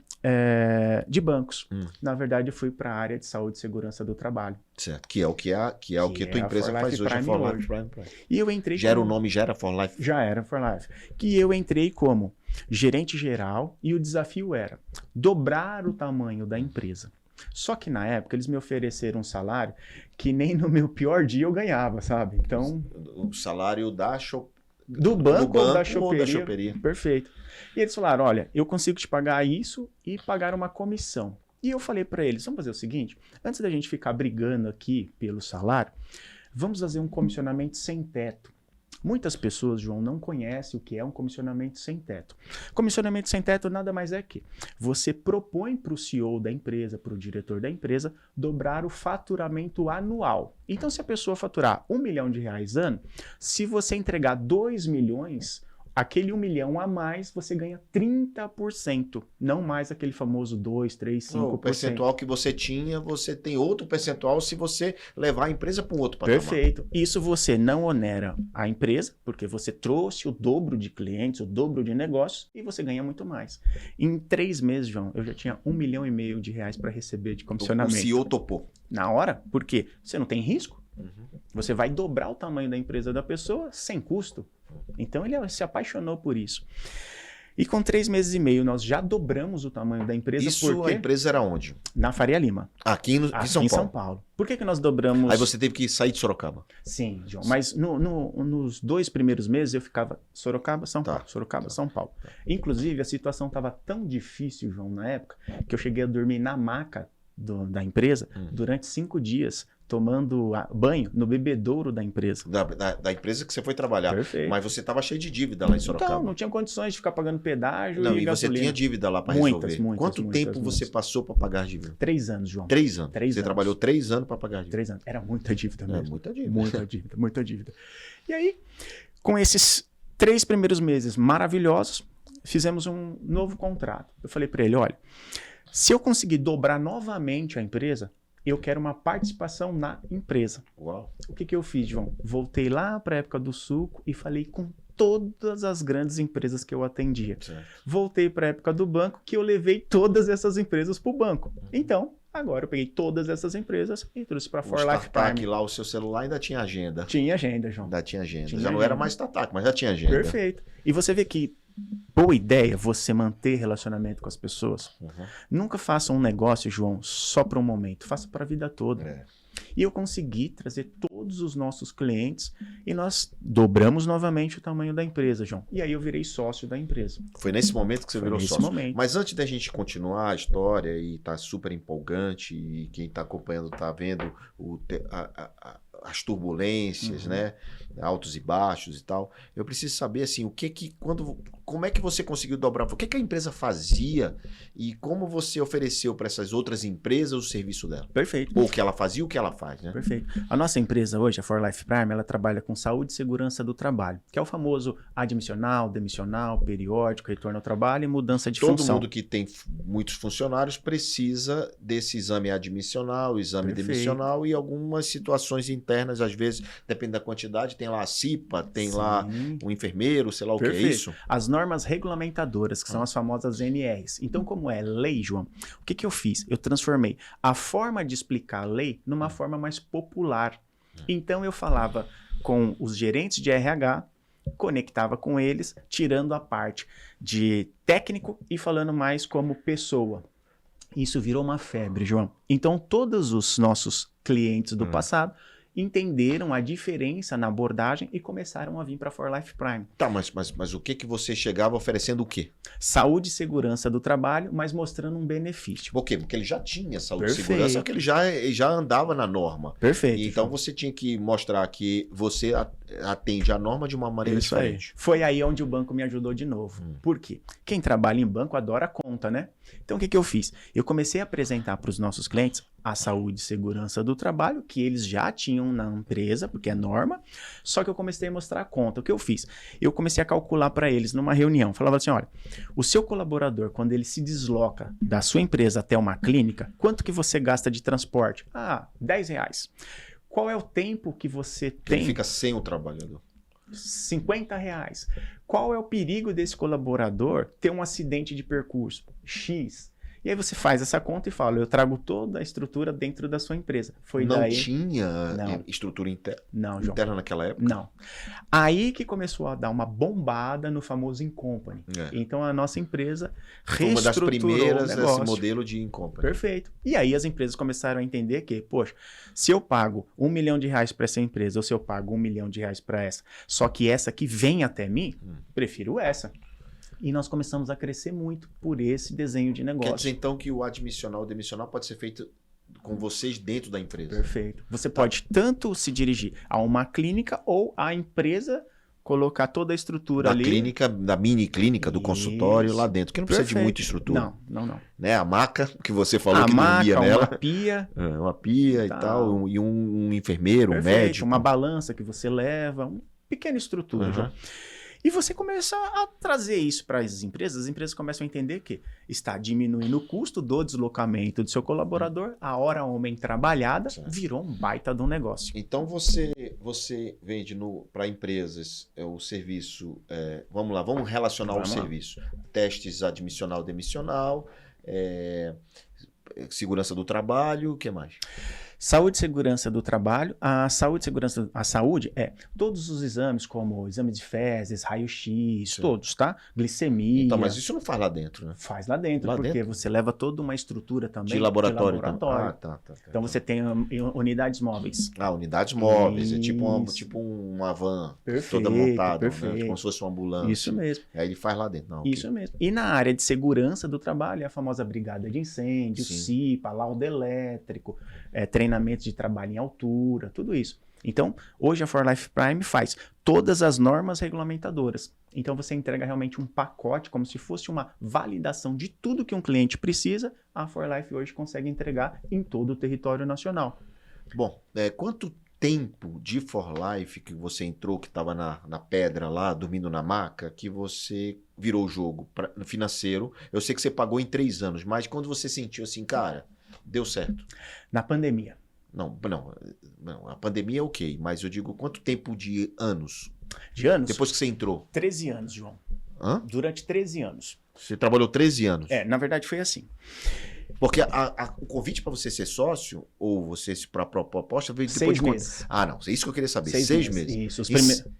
de bancos. Na verdade, eu fui para a área de saúde e segurança do trabalho. Certo. Que é o que tua empresa faz hoje, a For Life Prime. E eu entrei já era o nome, já era For Life? Já era For Life. Que eu entrei como gerente geral e o desafio era dobrar o tamanho da empresa. Só que na época eles me ofereceram um salário que nem no meu pior dia eu ganhava, sabe? Então... O salário Do banco ou da ou da choperia. choperia. Perfeito. E eles falaram, olha, eu consigo te pagar isso e pagar uma comissão. E eu falei para eles, vamos fazer o seguinte, antes da gente ficar brigando aqui pelo salário, vamos fazer um comissionamento sem teto. Muitas pessoas, João, não conhecem o que é um comissionamento sem teto. Comissionamento sem teto nada mais é que você propõe para o CEO da empresa, para o diretor da empresa, dobrar o faturamento anual. Então, se a pessoa faturar R$1 milhão ano, se você entregar 2 milhões, aquele 1 milhão a mais, você ganha 30%, não mais aquele famoso 2, 3, 5%. O percentual que você tinha, você tem outro percentual se você levar a empresa para um outro patamar. Perfeito. Isso você não onera a empresa, porque você trouxe o dobro de clientes, o dobro de negócios, e você ganha muito mais. Em 3 meses, João, eu já tinha R$1,5 milhão para receber de comissionamento. O CEO topou. Na hora, por quê? Você não tem risco. Você vai dobrar o tamanho da empresa da pessoa sem custo. Então ele se apaixonou por isso. E com 3 meses e meio nós já dobramos o tamanho da empresa. Isso a empresa era onde? Na Faria Lima. Aqui em São Paulo. São Paulo. Por que nós dobramos? Aí você teve que sair de Sorocaba. Sim, João. Mas nos 2 primeiros meses eu ficava Sorocaba, São Paulo. Sorocaba, São Paulo. Inclusive a situação estava tão difícil, João, na época, que eu cheguei a dormir na maca da empresa durante 5 dias, tomando banho no bebedouro da empresa. Da empresa que você foi trabalhar. Perfeito. Mas você estava cheio de dívida lá em Sorocaba. Então, não tinha condições de ficar pagando pedágio não, e você tinha dívida lá para resolver. Quanto tempo você passou para pagar a dívida? 3 anos, João. 3 anos. 3 você anos. trabalhou 3 anos para pagar a dívida. 3 anos. Era muita dívida mesmo. Muita dívida. Muita dívida, muita dívida. E aí, com esses 3 primeiros meses maravilhosos, fizemos um novo contrato. Eu falei para ele, olha, se eu conseguir dobrar novamente a empresa, eu quero uma participação na empresa. Uau. O que eu fiz, João? Voltei lá para a época do suco e falei com todas as grandes empresas que eu atendia. Certo. Voltei para a época do banco, que eu levei todas essas empresas para o banco. Então, agora eu peguei todas essas empresas e trouxe para a For Life Prime. Lá o seu celular ainda tinha agenda. Tinha agenda, João. Ainda tinha agenda. Tinha já não agenda. era mais Startup, mas já tinha agenda. Perfeito. E você vê que boa ideia você manter relacionamento com as pessoas. Nunca faça um negócio, João, só para um momento. Faça para a vida toda. E eu consegui trazer todos os nossos clientes e nós dobramos novamente o tamanho da empresa, João. E aí eu virei sócio da empresa. Foi nesse momento que você virou sócio. Momento. Mas antes da gente continuar a história e tá super empolgante e quem tá acompanhando tá vendo as turbulências, né? Altos e baixos e tal. Eu preciso saber assim, como é que você conseguiu dobrar? O que a empresa fazia e como você ofereceu para essas outras empresas o serviço dela? Perfeito. Ou o que ela fazia e o que ela faz, né? Perfeito. A nossa empresa hoje, a For Life Prime, ela trabalha com saúde e segurança do trabalho, que é o famoso admissional, demissional, periódico, retorno ao trabalho e mudança de função. Todo mundo que tem muitos funcionários precisa desse exame admissional, exame demissional e algumas situações internas, às vezes, depende da quantidade, tem lá a CIPA, tem lá um enfermeiro, sei lá o que é isso. As normas regulamentadoras, que são as famosas NRs. Então, como é lei, João, o que eu fiz? Eu transformei a forma de explicar a lei numa forma mais popular. Então, eu falava com os gerentes de RH, conectava com eles, tirando a parte de técnico e falando mais como pessoa. Isso virou uma febre, João. Então, todos os nossos clientes do passado entenderam a diferença na abordagem e começaram a vir para a For Life Prime. Tá, mas o que você chegava oferecendo o quê? Saúde e segurança do trabalho, mas mostrando um benefício. Por quê? Porque ele já tinha saúde e segurança, só que ele já andava na norma. Perfeito. E então você tinha que mostrar que você atende a norma de uma maneira diferente. Foi aí onde o banco me ajudou de novo. Por quê? Quem trabalha em banco adora conta, né? Então o que eu fiz? Eu comecei a apresentar para os nossos clientes a saúde e segurança do trabalho, que eles já tinham na empresa, porque é norma, só que eu comecei a mostrar a conta. O que eu fiz? Eu comecei a calcular para eles numa reunião. Falava assim, olha, o seu colaborador, quando ele se desloca da sua empresa até uma clínica, quanto que você gasta de transporte? R$10. Qual é o tempo que você tem? Ele fica sem o trabalhador. R$50. Qual é o perigo desse colaborador ter um acidente de percurso? X. E aí você faz essa conta e fala, eu trago toda a estrutura dentro da sua empresa. Foi Não daí... tinha Não. estrutura Não, João. interna naquela época? Não. Aí que começou a dar uma bombada no famoso In-Company. É. Então a nossa empresa Foi uma das reestruturou primeiras o negócio. esse modelo de In-Company. Perfeito. E aí as empresas começaram a entender que, poxa, se eu pago R$1 milhão para essa empresa ou se eu pago R$1 milhão para essa, só que essa que vem até mim, prefiro essa. E nós começamos a crescer muito por esse desenho de negócio. Quer dizer, então, que o admissional ou demissional pode ser feito com vocês dentro da empresa. Perfeito. Você pode tanto se dirigir a uma clínica ou a empresa colocar toda a estrutura Da ali. clínica, da mini clínica, do consultório Isso. lá dentro, que não precisa de Perfeito. muita estrutura. Não. Né? A maca, que você falou A que dormia maca, nela. uma pia. Uma pia Tal. e tal, e um enfermeiro, um Perfeito. médico. Uma balança que você leva, uma pequena estrutura. Uhum. Já. E você começa a trazer isso para as empresas começam a entender que está diminuindo o custo do deslocamento do seu colaborador, a hora homem trabalhada virou um baita de um negócio. Então você vende para empresas o serviço, vamos lá, vamos relacionar o serviço. Testes admissional, demissional, segurança do trabalho, o que mais? Saúde e segurança do trabalho. A saúde é todos os exames, como exame de fezes, raio-x, todos, tá? Glicemia. Então, mas isso não faz lá dentro, né? Faz lá dentro, Lá porque dentro? você leva toda uma estrutura também De laboratório. Então. Tá. Então você tem unidades móveis. Unidades móveis, Isso. é tipo uma van Perfeito, toda montada, perfeito. né? Como se fosse uma ambulância. Isso mesmo. Aí ele faz lá dentro. Não, Isso mesmo. E na área de segurança do trabalho, é a famosa brigada de incêndio, Sim. CIPA, laudo elétrico, treinamento de trabalho em altura, tudo isso. Então, hoje a For Life Prime faz todas as normas regulamentadoras. Então, você entrega realmente um pacote, como se fosse uma validação de tudo que um cliente precisa, a For Life hoje consegue entregar em todo o território nacional. Bom, quanto tempo de For Life que você entrou, que estava na pedra lá, dormindo na maca, que você virou o jogo financeiro? Eu sei que você pagou em 3 anos, mas quando você sentiu assim, cara, deu certo? Na pandemia. Não, a pandemia é ok, mas eu digo, quanto tempo de anos? De anos? Depois que você entrou? 13 anos, João. Hã? Durante 13 anos. Você trabalhou 13 anos? Na verdade foi assim. Porque o convite para você ser sócio, ou você para a proposta, veio depois 6 de quanto? meses. Não, é isso que eu queria saber. 6 meses. Isso.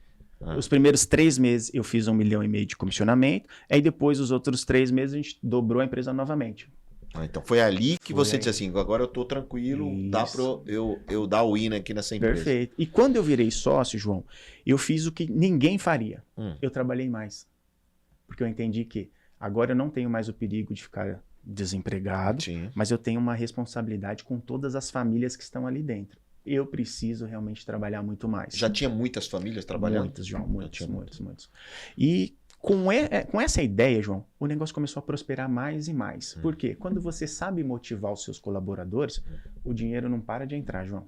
Os primeiros 3 meses eu fiz 1,5 milhão de comissionamento, aí depois os outros 3 meses a gente dobrou a empresa novamente. Então foi ali que você disse assim, agora eu tô tranquilo, dá para eu dar o aqui nessa empresa. Perfeito. E quando eu virei sócio, João, eu fiz o que ninguém faria. Eu trabalhei mais. Porque eu entendi que agora eu não tenho mais o perigo de ficar desempregado, mas eu tenho uma responsabilidade com todas as famílias que estão ali dentro. Eu preciso realmente trabalhar muito mais. Já tinha muitas famílias trabalhando? Muitas, João, muitas. E com essa ideia, João, o negócio começou a prosperar mais e mais. Por quê? Quando você sabe motivar os seus colaboradores, o dinheiro não para de entrar, João.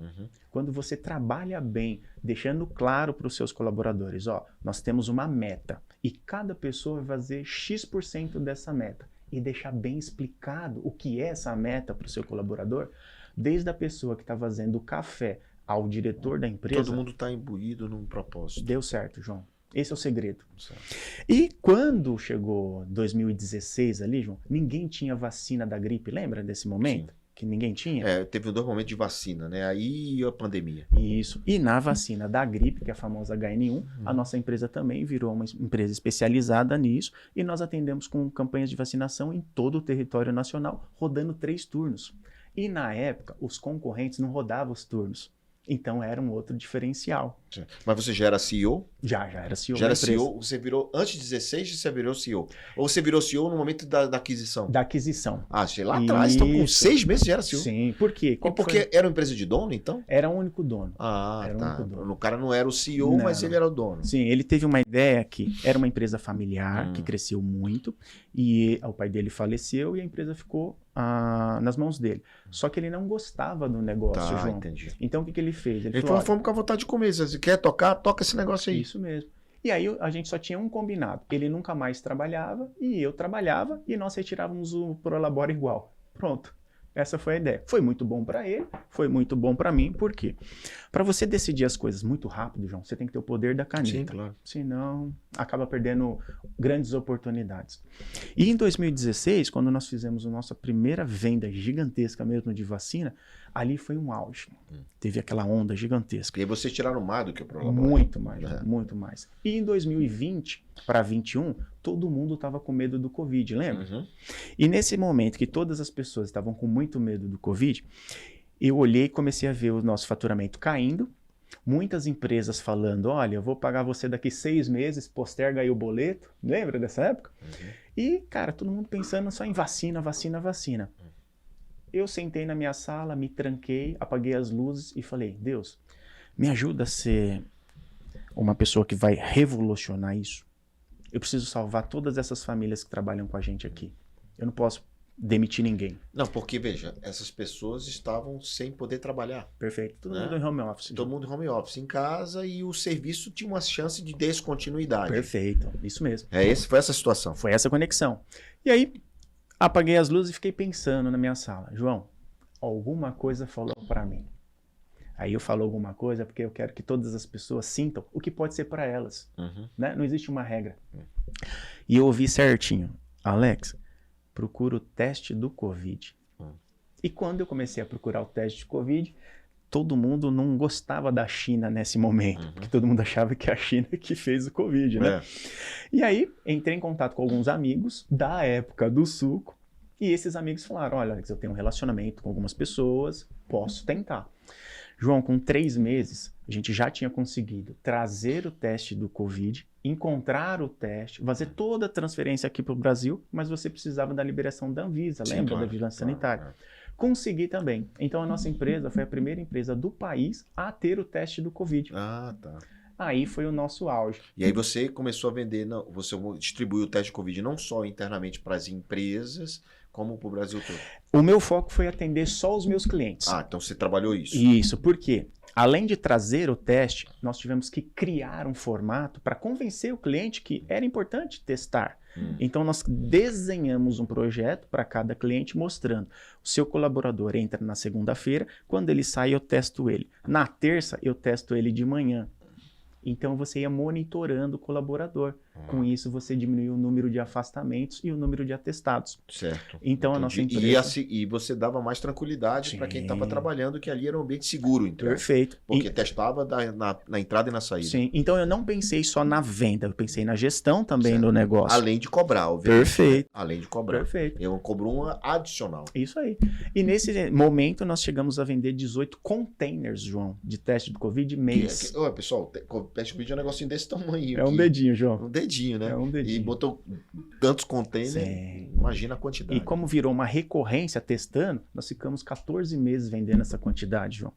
Quando você trabalha bem, deixando claro para os seus colaboradores, nós temos uma meta e cada pessoa vai fazer X% dessa meta e deixar bem explicado o que é essa meta para o seu colaborador, desde a pessoa que está fazendo o café ao diretor da empresa. Todo mundo está imbuído num propósito. Deu certo, João. Esse é o segredo. Certo. E quando chegou 2016 ali, João, ninguém tinha vacina da gripe, lembra desse momento? Sim. Que ninguém tinha? Teve 2 momentos de vacina, né? Aí a pandemia. Isso. E na vacina da gripe, que é a famosa HN1, a nossa empresa também virou uma empresa especializada nisso e nós atendemos com campanhas de vacinação em todo o território nacional, rodando 3 turnos. E na época, os concorrentes não rodavam os turnos. Então era um outro diferencial. Mas você já era CEO? Já era CEO. Já era CEO? Você virou antes de 16 você virou CEO? Ou você virou CEO no momento da aquisição? Da aquisição. Sei lá atrás. Então com 6 meses já era CEO? Sim. Por quê? Porque era uma empresa de dono, então? Era o único dono. Era o único dono. O cara não era o CEO, mas ele era o dono. Sim, ele teve uma ideia que era uma empresa familiar, que cresceu muito, e o pai dele faleceu e a empresa ficou nas mãos dele. Só que ele não gostava do negócio, João. Entendi. Então o que ele fez? Ele falou, fomos com a vontade de comer. Se quer tocar, toca esse negócio aí. Isso mesmo. E aí a gente só tinha um combinado. Ele nunca mais trabalhava e eu trabalhava e nós retirávamos o Prolabore igual. Pronto. Essa foi a ideia. Foi muito bom para ele, foi muito bom para mim. Por quê? Para você decidir as coisas muito rápido, João, você tem que ter o poder da caneta. Sim, claro. Senão, acaba perdendo grandes oportunidades. E em 2016, quando nós fizemos a nossa primeira venda gigantesca mesmo de vacina, ali foi um auge. Teve aquela onda gigantesca. E aí vocês tiraram mais do que o problema. Muito mais, muito mais. E em 2020 para 2021, todo mundo estava com medo do Covid, lembra? E nesse momento que todas as pessoas estavam com muito medo do Covid, eu olhei e comecei a ver o nosso faturamento caindo, muitas empresas falando, olha, eu vou pagar você daqui 6 meses, posterga aí o boleto, lembra dessa época? E, cara, todo mundo pensando só em vacina, vacina, vacina. Eu sentei na minha sala, me tranquei, apaguei as luzes e falei, Deus, me ajuda a ser uma pessoa que vai revolucionar isso. Eu preciso salvar todas essas famílias que trabalham com a gente aqui. Eu não posso demitir ninguém. Não, porque, veja, essas pessoas estavam sem poder trabalhar. Perfeito. Todo mundo em home office. Todo mundo em home office, em casa, e o serviço tinha uma chance de descontinuidade. Perfeito, isso mesmo. Foi essa a situação. Foi essa conexão. E aí, apaguei as luzes e fiquei pensando na minha sala. João, alguma coisa falou para mim. Aí eu falo alguma coisa porque eu quero que todas as pessoas sintam o que pode ser para elas. Né? Não existe uma regra. E eu ouvi certinho. Alex, procura o teste do Covid. E quando eu comecei a procurar o teste de Covid, todo mundo não gostava da China nesse momento. Porque todo mundo achava que a China que fez o Covid, né? E aí, entrei em contato com alguns amigos da época do suco. E esses amigos falaram, olha, Alex, eu tenho um relacionamento com algumas pessoas, posso tentar. João, com 3 meses, a gente já tinha conseguido trazer o teste do Covid, encontrar o teste, fazer toda a transferência aqui para o Brasil, mas você precisava da liberação da Anvisa, lembra? Da Vigilância Sanitária. Consegui também. Então, a nossa empresa foi a primeira empresa do país a ter o teste do Covid. Ah, tá. Aí foi o nosso auge. E aí você começou a vender, você distribuiu o teste de Covid não só internamente para as empresas, como para o Brasil todo. O meu foco foi atender só os meus clientes. Ah, então você trabalhou isso. Isso, por quê? Além de trazer o teste, nós tivemos que criar um formato para convencer o cliente que era importante testar. Então, nós desenhamos um projeto para cada cliente mostrando. O seu colaborador entra na segunda-feira, quando ele sai, eu testo ele. Na terça, eu testo ele de manhã. Então, você ia monitorando o colaborador. Com isso, você diminuiu o número de afastamentos e o número de atestados. Certo. Então, a nossa empresa... E você dava mais tranquilidade para quem estava trabalhando, que ali era um ambiente seguro. Então, perfeito. Porque testava na entrada e na saída. Sim. Então, eu não pensei só na venda, eu pensei na gestão também do negócio. Além de cobrar, obviamente. Perfeito. Além de cobrar. Perfeito. Eu cobro uma adicional. Isso aí. E nesse momento, nós chegamos a vender 18 containers, João, de teste do Covid mês. Olha, pessoal, teste de Covid é um negocinho desse tamanho. É um dedinho, João. Um dedinho, né? É um dedinho. E botou tantos containers, imagina a quantidade. E como virou uma recorrência testando, nós ficamos 14 meses vendendo essa quantidade, João.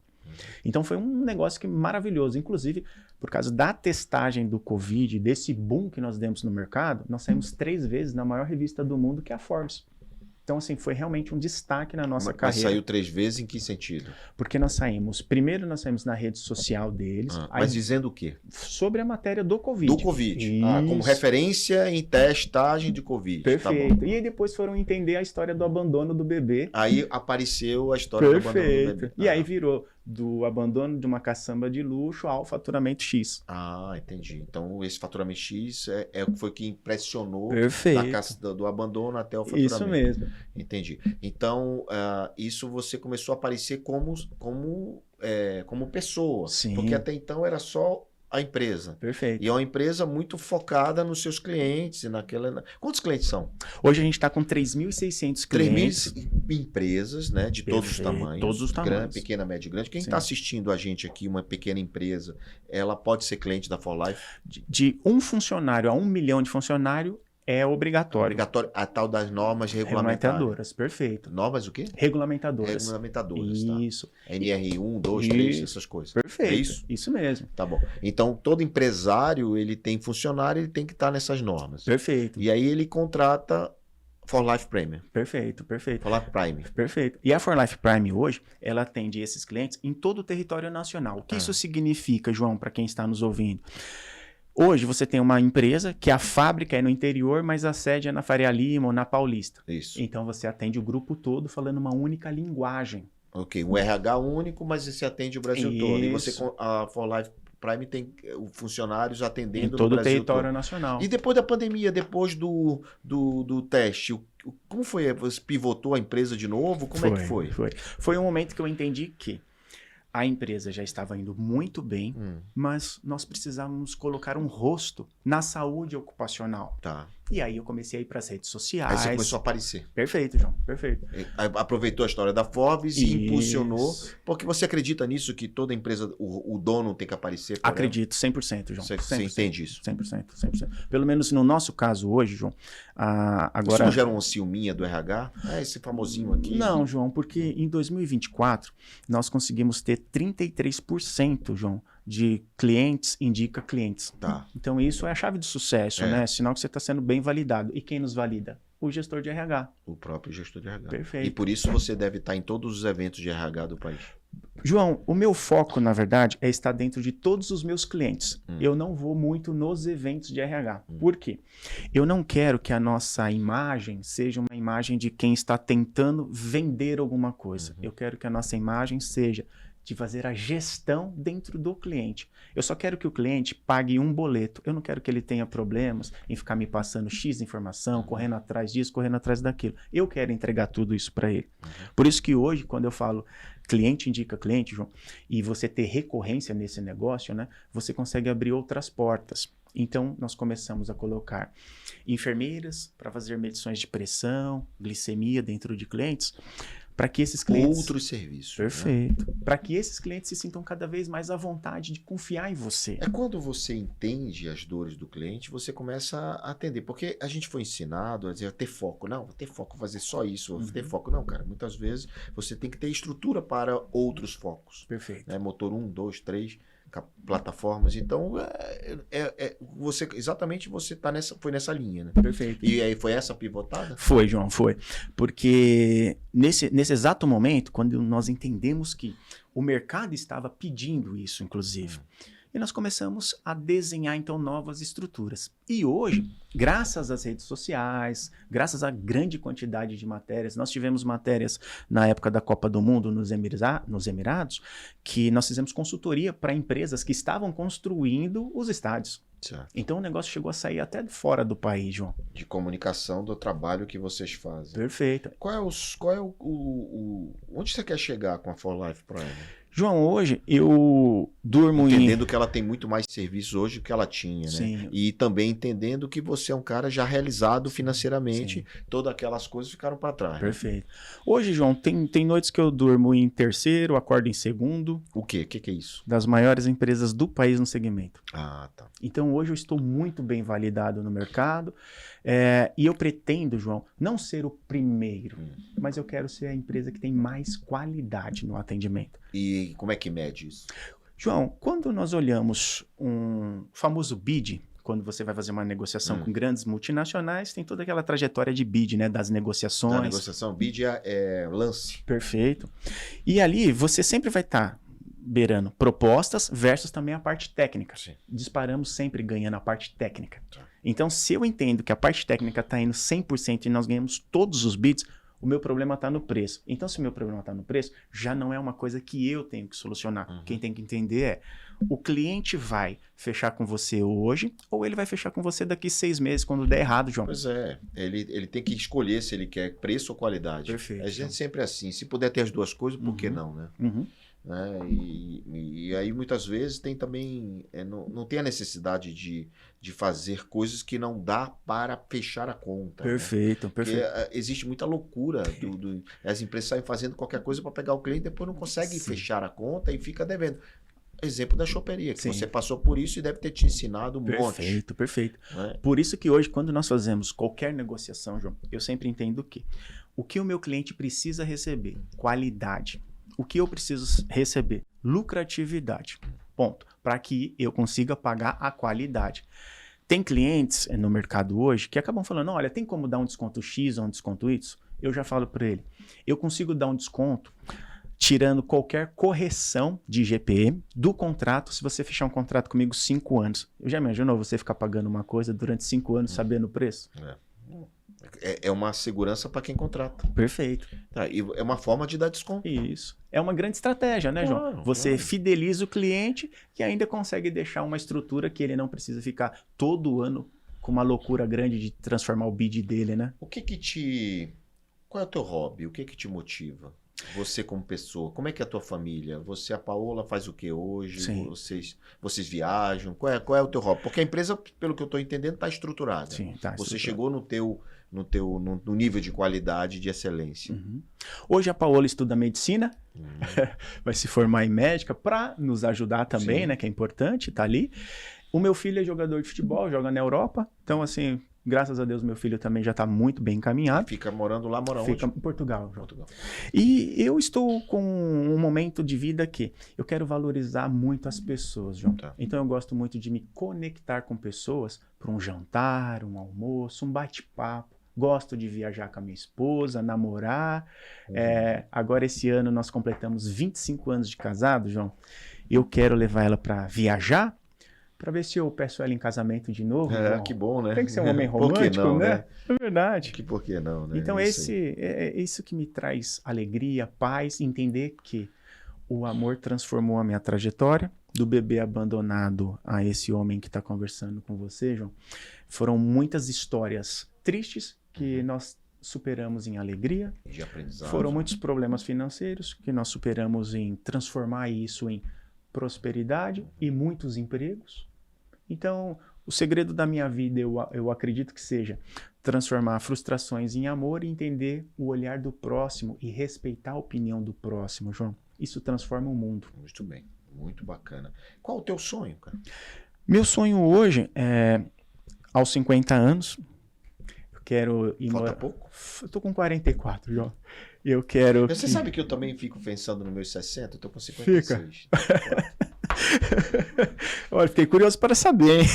Então foi um negócio que maravilhoso. Inclusive, por causa da testagem do Covid, desse boom que nós demos no mercado, nós saímos 3 vezes na maior revista do mundo, que é a Forbes. Então, assim, foi realmente um destaque na nossa carreira. Mas saiu 3 vezes em que sentido? Porque nós saímos na rede social deles. Mas dizendo o quê? Sobre a matéria do Covid. Do Covid. Como referência em testagem de Covid. Perfeito. Tá, e aí depois foram entender a história do abandono do bebê. Aí apareceu a história do abandono do bebê. E aí virou do abandono de uma caçamba de luxo ao faturamento X. Ah, entendi. Então esse faturamento X foi o que impressionou do abandono até o faturamento. Isso mesmo. Entendi. Então, isso você começou a aparecer como pessoa. Sim. Porque até então era só a empresa. Perfeito. E é uma empresa muito focada nos seus clientes. Quantos clientes são? Hoje a gente está com 3.600 clientes. 3.000 empresas, né? De todos os tamanhos. Todos os tamanhos. Pequena, média e grande. Quem está assistindo a gente aqui, uma pequena empresa, ela pode ser cliente da For Life? De 1 funcionário a 1 milhão de funcionário, é obrigatório. A tal das normas regulamentadoras. Perfeito. Normas o quê? Regulamentadoras. Regulamentadoras, tá? Isso. NR1, 2, 3, essas coisas. Perfeito. É isso? Isso mesmo. Tá bom. Então, todo empresário, ele tem funcionário, ele tem que estar nessas normas. Perfeito. E aí ele contrata For Life Premium. Perfeito. For Life Prime. Perfeito. E a For Life Prime hoje, ela atende esses clientes em todo o território nacional. O que isso significa, João, para quem está nos ouvindo? Hoje você tem uma empresa que a fábrica é no interior, mas a sede é na Faria Lima ou na Paulista. Isso. Então você atende o grupo todo falando uma única linguagem. Ok, um RH único, mas você atende o Brasil todo. E você, a For Life Prime tem funcionários Em atendendo no todo o Brasil território todo. nacional. E depois da pandemia, depois do teste, como foi? Você pivotou a empresa de novo? Como é que foi? Foi um momento que eu entendi que a empresa já estava indo muito bem, mas nós precisávamos colocar um rosto na saúde ocupacional. Tá. E aí eu comecei a ir para as redes sociais. Aí você começou a aparecer. Perfeito, João, perfeito. Aproveitou a história da Forbes Isso. e impulsionou. Porque você acredita nisso, que toda empresa, o dono tem que aparecer? Acredito, 100%, João. Você entende isso? 100%, 100%. Pelo menos no nosso caso hoje, João, agora... Isso não gera uma ciúminha do RH? Esse famosinho aqui. Não, João, porque em 2024 nós conseguimos ter 33%, João, de clientes indica clientes. Tá. Então isso é a chave de sucesso, né? Sinal que você está sendo bem validado. E quem nos valida? O gestor de RH. O próprio gestor de RH. Perfeito. E por isso você deve estar em todos os eventos de RH do país. João, o meu foco, na verdade, é estar dentro de todos os meus clientes. Eu não vou muito nos eventos de RH. Por quê? Eu não quero que a nossa imagem seja uma imagem de quem está tentando vender alguma coisa. Eu quero que a nossa imagem seja de fazer a gestão dentro do cliente. Eu só quero que o cliente pague um boleto. Eu não quero que ele tenha problemas em ficar me passando X informação, correndo atrás disso, correndo atrás daquilo. Eu quero entregar tudo isso para ele. Por isso que hoje, quando eu falo cliente indica cliente, João, e você ter recorrência nesse negócio, né, você consegue abrir outras portas. Então, nós começamos a colocar enfermeiras para fazer medições de pressão, glicemia dentro de clientes, para que esses clientes... Outros serviços. Perfeito. Né? Para que esses clientes se sintam cada vez mais à vontade de confiar em você. É quando você entende as dores do cliente, você começa a atender. Porque a gente foi ensinado a dizer, a ter foco. Não, vou ter foco, fazer só isso. Vou ter foco. Não, cara. Muitas vezes você tem que ter estrutura para outros focos. Perfeito. Né? Motor 1, 2, 3... plataformas, então você exatamente você tá foi nessa linha, né? Perfeito. E aí foi essa pivotada? Foi, João, foi. Porque nesse exato momento, quando nós entendemos que o mercado estava pedindo isso, inclusive, e nós começamos a desenhar, então, novas estruturas. E hoje, graças às redes sociais, graças à grande quantidade de matérias, nós tivemos matérias na época da Copa do Mundo nos Emirados, que nós fizemos consultoria para empresas que estavam construindo os estádios. Certo. Então o negócio chegou a sair até fora do país, João. De comunicação do trabalho que vocês fazem. Perfeito. Onde você quer chegar com a For Life Prime? João, hoje eu durmo entendendo que ela tem muito mais serviços hoje do que ela tinha, né? Sim. E também entendendo que você é um cara já realizado financeiramente, Sim. Todas aquelas coisas ficaram para trás. Perfeito. Né? Hoje, João, tem noites que eu durmo em terceiro, acordo em segundo. O quê? O que é isso? Das maiores empresas do país no segmento. Ah, tá. Então hoje eu estou muito bem validado no mercado e eu pretendo, João, não ser o primeiro, mas eu quero ser a empresa que tem mais qualidade no atendimento. E como é que mede isso? João, quando nós olhamos um famoso bid, quando você vai fazer uma negociação com grandes multinacionais, tem toda aquela trajetória de bid, né, das negociações. A negociação, bid é lance. Perfeito. E ali você sempre vai estar beirando propostas versus também a parte técnica. Sim. Disparamos sempre ganhando a parte técnica. Tá. Então, se eu entendo que a parte técnica está indo 100% e nós ganhamos todos os bids, o meu problema está no preço. Então, se o meu problema está no preço, já não é uma coisa que eu tenho que solucionar. Quem tem que entender é, o cliente vai fechar com você hoje ou ele vai fechar com você daqui 6 meses, quando der errado, João. Pois é, ele tem que escolher se ele quer preço ou qualidade. Perfeito. A gente sempre é assim, se puder ter as duas coisas, por que não, né? Né? E aí muitas vezes tem também não tem a necessidade de fazer coisas que não dá para fechar a conta. Perfeito, né? perfeito. Porque existe muita loucura as empresas saem fazendo qualquer coisa para pegar o cliente, depois não conseguem fechar a conta e fica devendo. Exemplo da choperia, que você passou por isso e deve ter te ensinado um monte. Perfeito, perfeito. Né? Por isso que hoje, quando nós fazemos qualquer negociação, João, eu sempre entendo o que o meu cliente precisa receber? Qualidade. O que eu preciso receber? Lucratividade. Ponto. Para que eu consiga pagar a qualidade. Tem clientes no mercado hoje que acabam falando, olha, tem como dar um desconto X ou um desconto Y? Eu já falo para ele, eu consigo dar um desconto tirando qualquer correção de IGPM do contrato, se você fechar um contrato comigo 5 anos. Eu já imaginou você ficar pagando uma coisa durante 5 anos sabendo o preço? É uma segurança para quem contrata. Perfeito. Tá, e é uma forma de dar desconto. Isso. É uma grande estratégia, né, João? Claro, Você claro. fideliza o cliente e ainda consegue deixar uma estrutura que ele não precisa ficar todo ano com uma loucura grande de transformar o bid dele, né? O que que te... Qual é o teu hobby? O que que te motiva? Você como pessoa, como é que é a tua família? Você, a Paola, faz o que hoje? Sim. Vocês viajam? Qual é o teu hobby? Porque a empresa, pelo que eu estou entendendo, está estruturada. Sim, tá. Você estruturado. chegou no nível de qualidade, de excelência. Uhum. Hoje a Paola estuda medicina, vai se formar em médica para nos ajudar também, Sim. né? Que é importante, tá ali. O meu filho é jogador de futebol, joga na Europa. Então, assim, graças a Deus, meu filho também já está muito bem encaminhado. Fica morando lá, mora Fica onde? em Portugal, João. Portugal. E eu estou com um momento de vida que eu quero valorizar muito as pessoas, João. Tá. Então eu gosto muito de me conectar com pessoas para um jantar, um almoço, um bate-papo. Gosto de viajar com a minha esposa, namorar. Agora esse ano nós completamos 25 anos de casado, João. Eu quero levar ela para viajar, para ver se eu peço ela em casamento de novo. João. Que bom, né? Tem que ser um homem Por que romântico, não, né? É verdade. Por que não, né? Então, Isso aí. é isso que me traz alegria, paz, entender que o amor transformou a minha trajetória, do bebê abandonado a esse homem que está conversando com você, João. Foram muitas histórias tristes que nós superamos em alegria. De aprendizado. Foram muitos problemas financeiros que nós superamos em transformar isso em prosperidade e muitos empregos. Então, o segredo da minha vida, eu acredito que seja transformar frustrações em amor e entender o olhar do próximo e respeitar a opinião do próximo, João. Isso transforma o mundo. Muito bem, muito bacana. Qual o teu sonho, cara? Meu sonho hoje é, aos 50 anos, eu quero ir Falta morar... pouco? Eu tô com 44, João. Eu quero... Você sabe que eu também fico pensando nos meus 60? Eu tô com 56. Olha, fiquei curioso para saber, hein?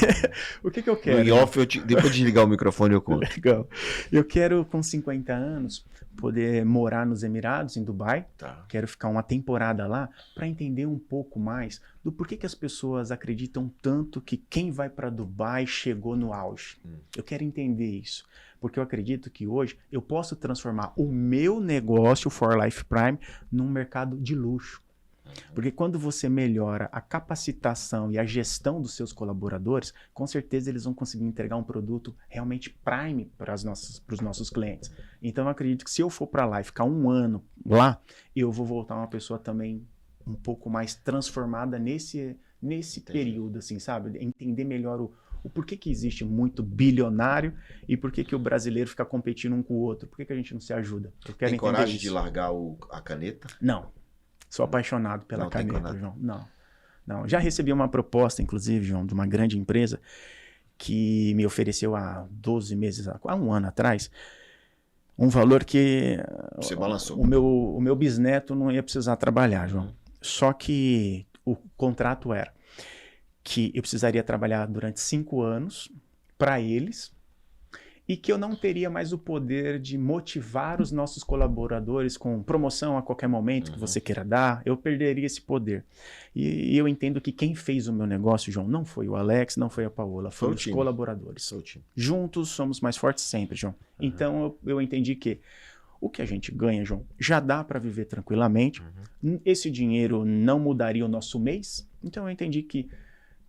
O que eu quero? Em off, depois de desligar o microfone eu conto. Legal. Eu quero, com 50 anos, poder morar nos Emirados, em Dubai. Tá. Quero ficar uma temporada lá para entender um pouco mais do porquê que as pessoas acreditam tanto que quem vai para Dubai chegou no auge. Eu quero entender isso. Porque eu acredito que hoje eu posso transformar o meu negócio, o For Life Prime, num mercado de luxo. Porque quando você melhora a capacitação e a gestão dos seus colaboradores, com certeza eles vão conseguir entregar um produto realmente prime para os nossos clientes. Então eu acredito que se eu for para lá e ficar um ano lá, eu vou voltar uma pessoa também um pouco mais transformada nesse período, assim, sabe? Entender melhor o porquê que existe muito bilionário e por que o brasileiro fica competindo um com o outro. Por que a gente não se ajuda? Eu quero Tem entender coragem isso. de largar a caneta? Não. Sou apaixonado pela Não tem caneta, coragem. João. Não. Já recebi uma proposta, inclusive, João, de uma grande empresa que me ofereceu há 12 meses, há um ano atrás, um valor que Você balançou. o meu bisneto não ia precisar trabalhar, João. Só que o contrato era que eu precisaria trabalhar durante 5 anos para eles e que eu não teria mais o poder de motivar os nossos colaboradores com promoção a qualquer momento que você queira dar. Eu perderia esse poder. E eu entendo que quem fez o meu negócio, João, não foi o Alex, não foi a Paola, Foi foram o os time. colaboradores. Sou o time. Juntos somos mais fortes sempre, João. Então eu entendi que o que a gente ganha, João, já dá para viver tranquilamente. Esse dinheiro não mudaria o nosso mês. Então eu entendi que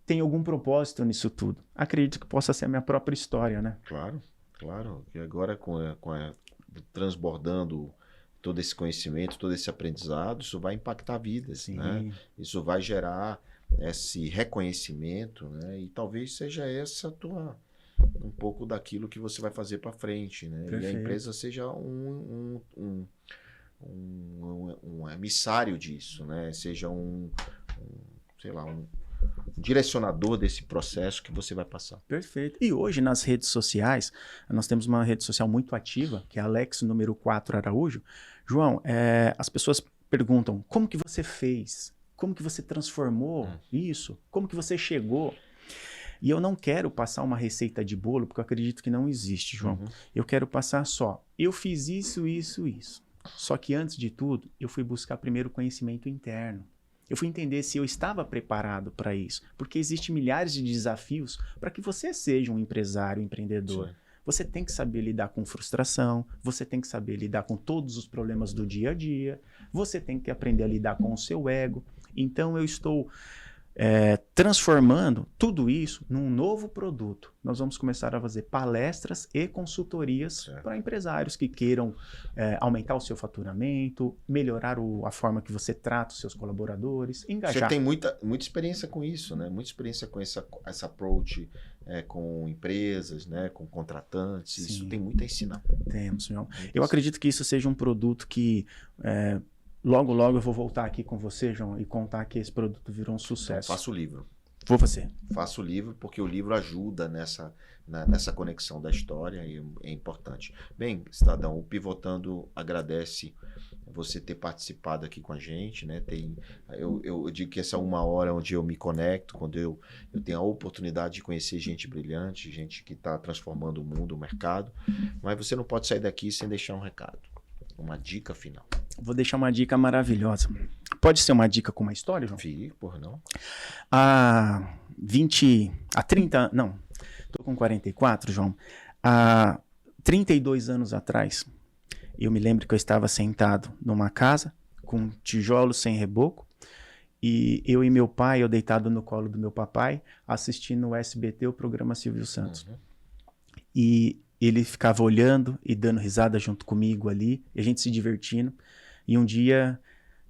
tem algum propósito nisso tudo. Acredito que possa ser a minha própria história, né? Claro. E agora transbordando todo esse conhecimento, todo esse aprendizado, isso vai impactar vidas, Sim. né? Isso vai gerar esse reconhecimento, né? E talvez seja um pouco daquilo que você vai fazer para frente, né? Perfeito. E a empresa seja um emissário disso, né? Seja sei lá, um direcionador desse processo que você vai passar. Perfeito. E hoje nas redes sociais, nós temos uma rede social muito ativa, que é Alex número 4 Araújo. João, as pessoas perguntam, como que você fez? Como que você transformou isso? Como que você chegou? E eu não quero passar uma receita de bolo, porque eu acredito que não existe, João. Eu quero passar só, eu fiz isso. Só que antes de tudo, eu fui buscar primeiro conhecimento interno. Eu fui entender se eu estava preparado para isso, porque existem milhares de desafios para que você seja um empresário, um empreendedor. Sim. Você tem que saber lidar com frustração, você tem que saber lidar com todos os problemas do dia a dia, você tem que aprender a lidar com o seu ego. Então eu estou transformando tudo isso num novo produto. Nós vamos começar a fazer palestras e consultorias para empresários que queiram aumentar o seu faturamento, melhorar a forma que você trata os seus colaboradores, engajar. Você tem muita experiência com isso, né? Muita experiência com essa approach com empresas, né? Com contratantes. Sim. Isso tem muito a ensinar. Temos, João. Eu acredito que isso seja um produto que... Logo, logo eu vou voltar aqui com você, João, e contar que esse produto virou um sucesso. Então, faça o livro. Vou fazer. Faça o livro, porque o livro ajuda nessa conexão da história e é importante. Bem, cidadão, o Pivotando agradece você ter participado aqui com a gente, né? Eu digo que essa é uma hora onde eu me conecto, quando eu tenho a oportunidade de conhecer gente brilhante, gente que está transformando o mundo, o mercado, mas você não pode sair daqui sem deixar um recado, uma dica final. Vou deixar uma dica maravilhosa. Pode ser uma dica com uma história, João? Sim, por não. Há 30, não, tô com 44, João. Há 32 anos atrás, eu me lembro que eu estava sentado numa casa com tijolos sem reboco e eu e meu pai, eu deitado no colo do meu papai, assistindo o SBT, o programa Silvio Santos. Uhum. E ele ficava olhando e dando risada junto comigo ali, e a gente se divertindo. E um dia,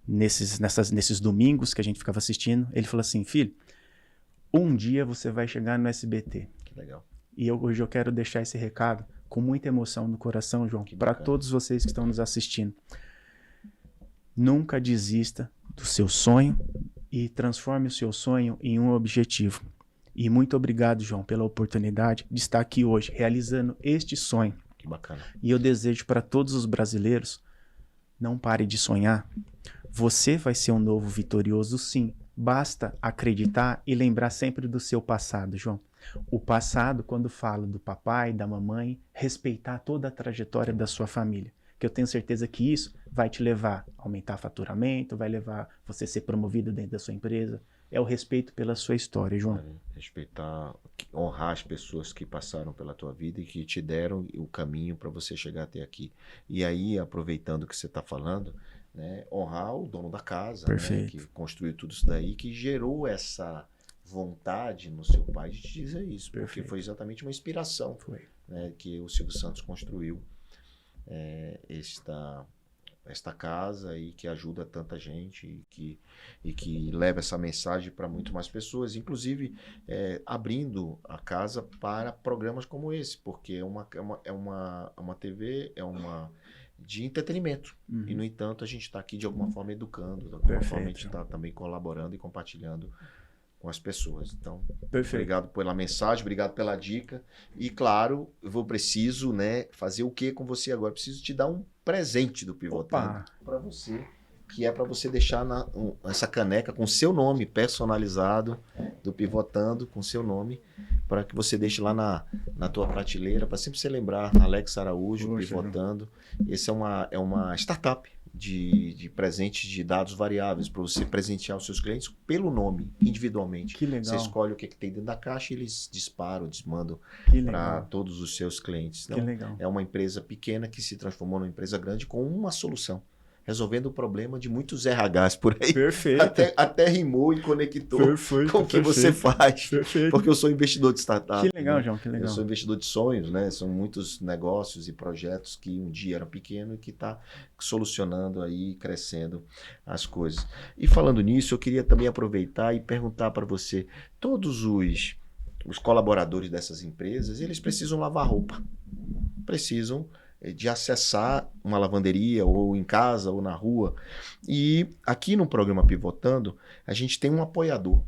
nesses domingos que a gente ficava assistindo, ele falou assim: filho, um dia você vai chegar no SBT. Que legal. E hoje eu quero deixar esse recado com muita emoção no coração, João, para todos vocês que estão nos assistindo. Nunca desista do seu sonho e transforme o seu sonho em um objetivo. E muito obrigado, João, pela oportunidade de estar aqui hoje, realizando este sonho. Que bacana. E eu desejo para todos os brasileiros, não pare de sonhar. Você vai ser um novo vitorioso, sim. Basta acreditar e lembrar sempre do seu passado, João. O passado, quando falo do papai, da mamãe, respeitar toda a trajetória da sua família. Que eu tenho certeza que isso vai te levar a aumentar faturamento, vai levar você a ser promovido dentro da sua empresa. É o respeito pela sua história, João. Respeitar, honrar as pessoas que passaram pela tua vida e que te deram o caminho para você chegar até aqui. E aí, aproveitando o que você está falando, né, honrar o dono da casa, né, que construiu tudo isso daí, que gerou essa vontade no seu pai de te dizer isso. Perfeito. Porque foi exatamente uma inspiração, né, que o Silvio Santos construiu esta casa e que ajuda tanta gente e que leva essa mensagem para muito mais pessoas, inclusive abrindo a casa para programas como esse, porque é uma TV, de entretenimento. Uhum. E, no entanto, a gente está aqui de alguma forma educando, de alguma forma a gente está também colaborando e compartilhando com as pessoas. Então, obrigado pela mensagem, obrigado pela dica. E, claro, eu preciso, né, fazer o que com você agora? Preciso te dar um presente do Pivotando para você, que é para você deixar essa caneca com seu nome personalizado do Pivotando, com seu nome, para que você deixe lá na tua prateleira, para sempre você lembrar, Alex Araújo, Pivotando. Esse é uma startup de presentes de dados variáveis para você presentear os seus clientes pelo nome, individualmente. Que legal. Você escolhe o que tem dentro da caixa e eles disparam, desmandam para todos os seus clientes. Então, que legal. É uma empresa pequena que se transformou numa empresa grande com uma solução, resolvendo o problema de muitos RHs por aí. Perfeito. Até rimou e conectou com o que você faz. Perfeito. Porque eu sou investidor de startup. Que legal, né? João, que legal. Eu sou investidor de sonhos, né? São muitos negócios e projetos que um dia eram pequenos e que está solucionando aí, crescendo as coisas. E falando nisso, eu queria também aproveitar e perguntar para você, todos os colaboradores dessas empresas, eles precisam lavar roupa. Precisam de acessar uma lavanderia ou em casa ou na rua. E aqui no programa Pivotando, a gente tem um apoiador,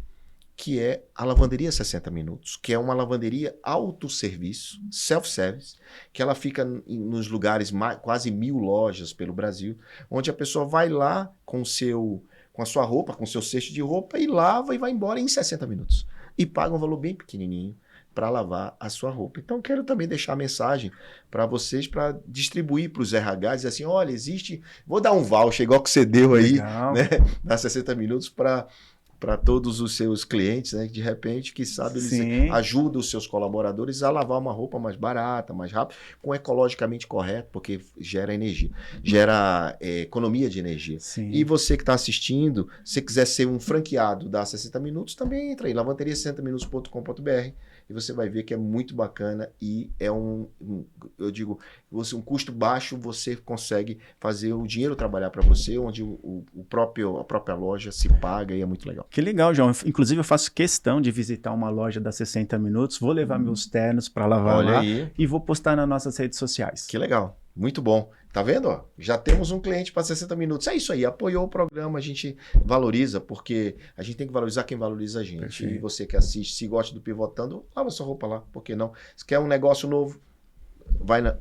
que é a Lavanderia 60 Minutos, que é uma lavanderia autosserviço, self-service, que ela fica nos lugares, quase 1000 lojas pelo Brasil, onde a pessoa vai lá com a sua roupa, com o seu cesto de roupa, e lava e vai embora em 60 minutos. E paga um valor bem pequenininho para lavar a sua roupa. Então, quero também deixar a mensagem para vocês, para distribuir para os RHs, dizer assim, olha, vou dar um voucher, igual que você deu aí, né, nas 60 minutos, para para todos os seus clientes, né? De repente, que sabe, eles Sim. ajudam os seus colaboradores a lavar uma roupa mais barata, mais rápido, com ecologicamente correto, porque gera energia, gera economia de energia. Sim. E você que está assistindo, se quiser ser um franqueado da 60 Minutos, também entra aí, lavanderia60minutos.com.br, e você vai ver que é muito bacana e é eu digo, um custo baixo, você consegue fazer o dinheiro trabalhar para você, onde a própria loja se paga e é muito legal. Que legal, João. Inclusive, eu faço questão de visitar uma loja da 60 Minutos, vou levar meus ternos para lavar Olha lá aí. e vou postar nas nossas redes sociais. Que legal, muito bom. Tá vendo? Ó, já temos um cliente para 60 minutos. É isso aí, apoiou o programa, a gente valoriza, porque a gente tem que valorizar quem valoriza a gente. Perfeito. E você que assiste, se gosta do Pivotando, lava sua roupa lá, por que não? Se quer um negócio novo,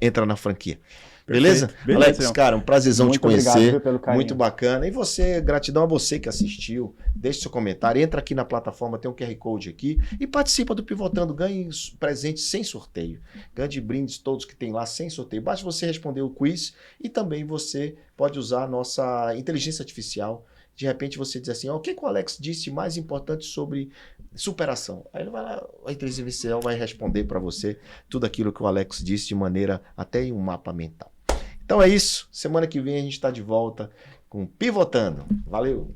entra na franquia. Beleza? Beleza, Alex, João. cara, um prazerzão Muito te conhecer. obrigado, viu, pelo carinho. Muito bacana. E você, gratidão a você que assistiu. Deixe seu comentário, entra aqui na plataforma, tem um QR Code aqui e participa do Pivotando. Ganhe presentes sem sorteio. Ganhe brindes todos que tem lá sem sorteio. Basta você responder o quiz e também você pode usar a nossa inteligência artificial. De repente você diz assim, o que o Alex disse mais importante sobre superação? Aí ele vai lá, a inteligência artificial vai responder para você tudo aquilo que o Alex disse de maneira até em um mapa mental. Então é isso. Semana que vem a gente está de volta com Pivotando. Valeu!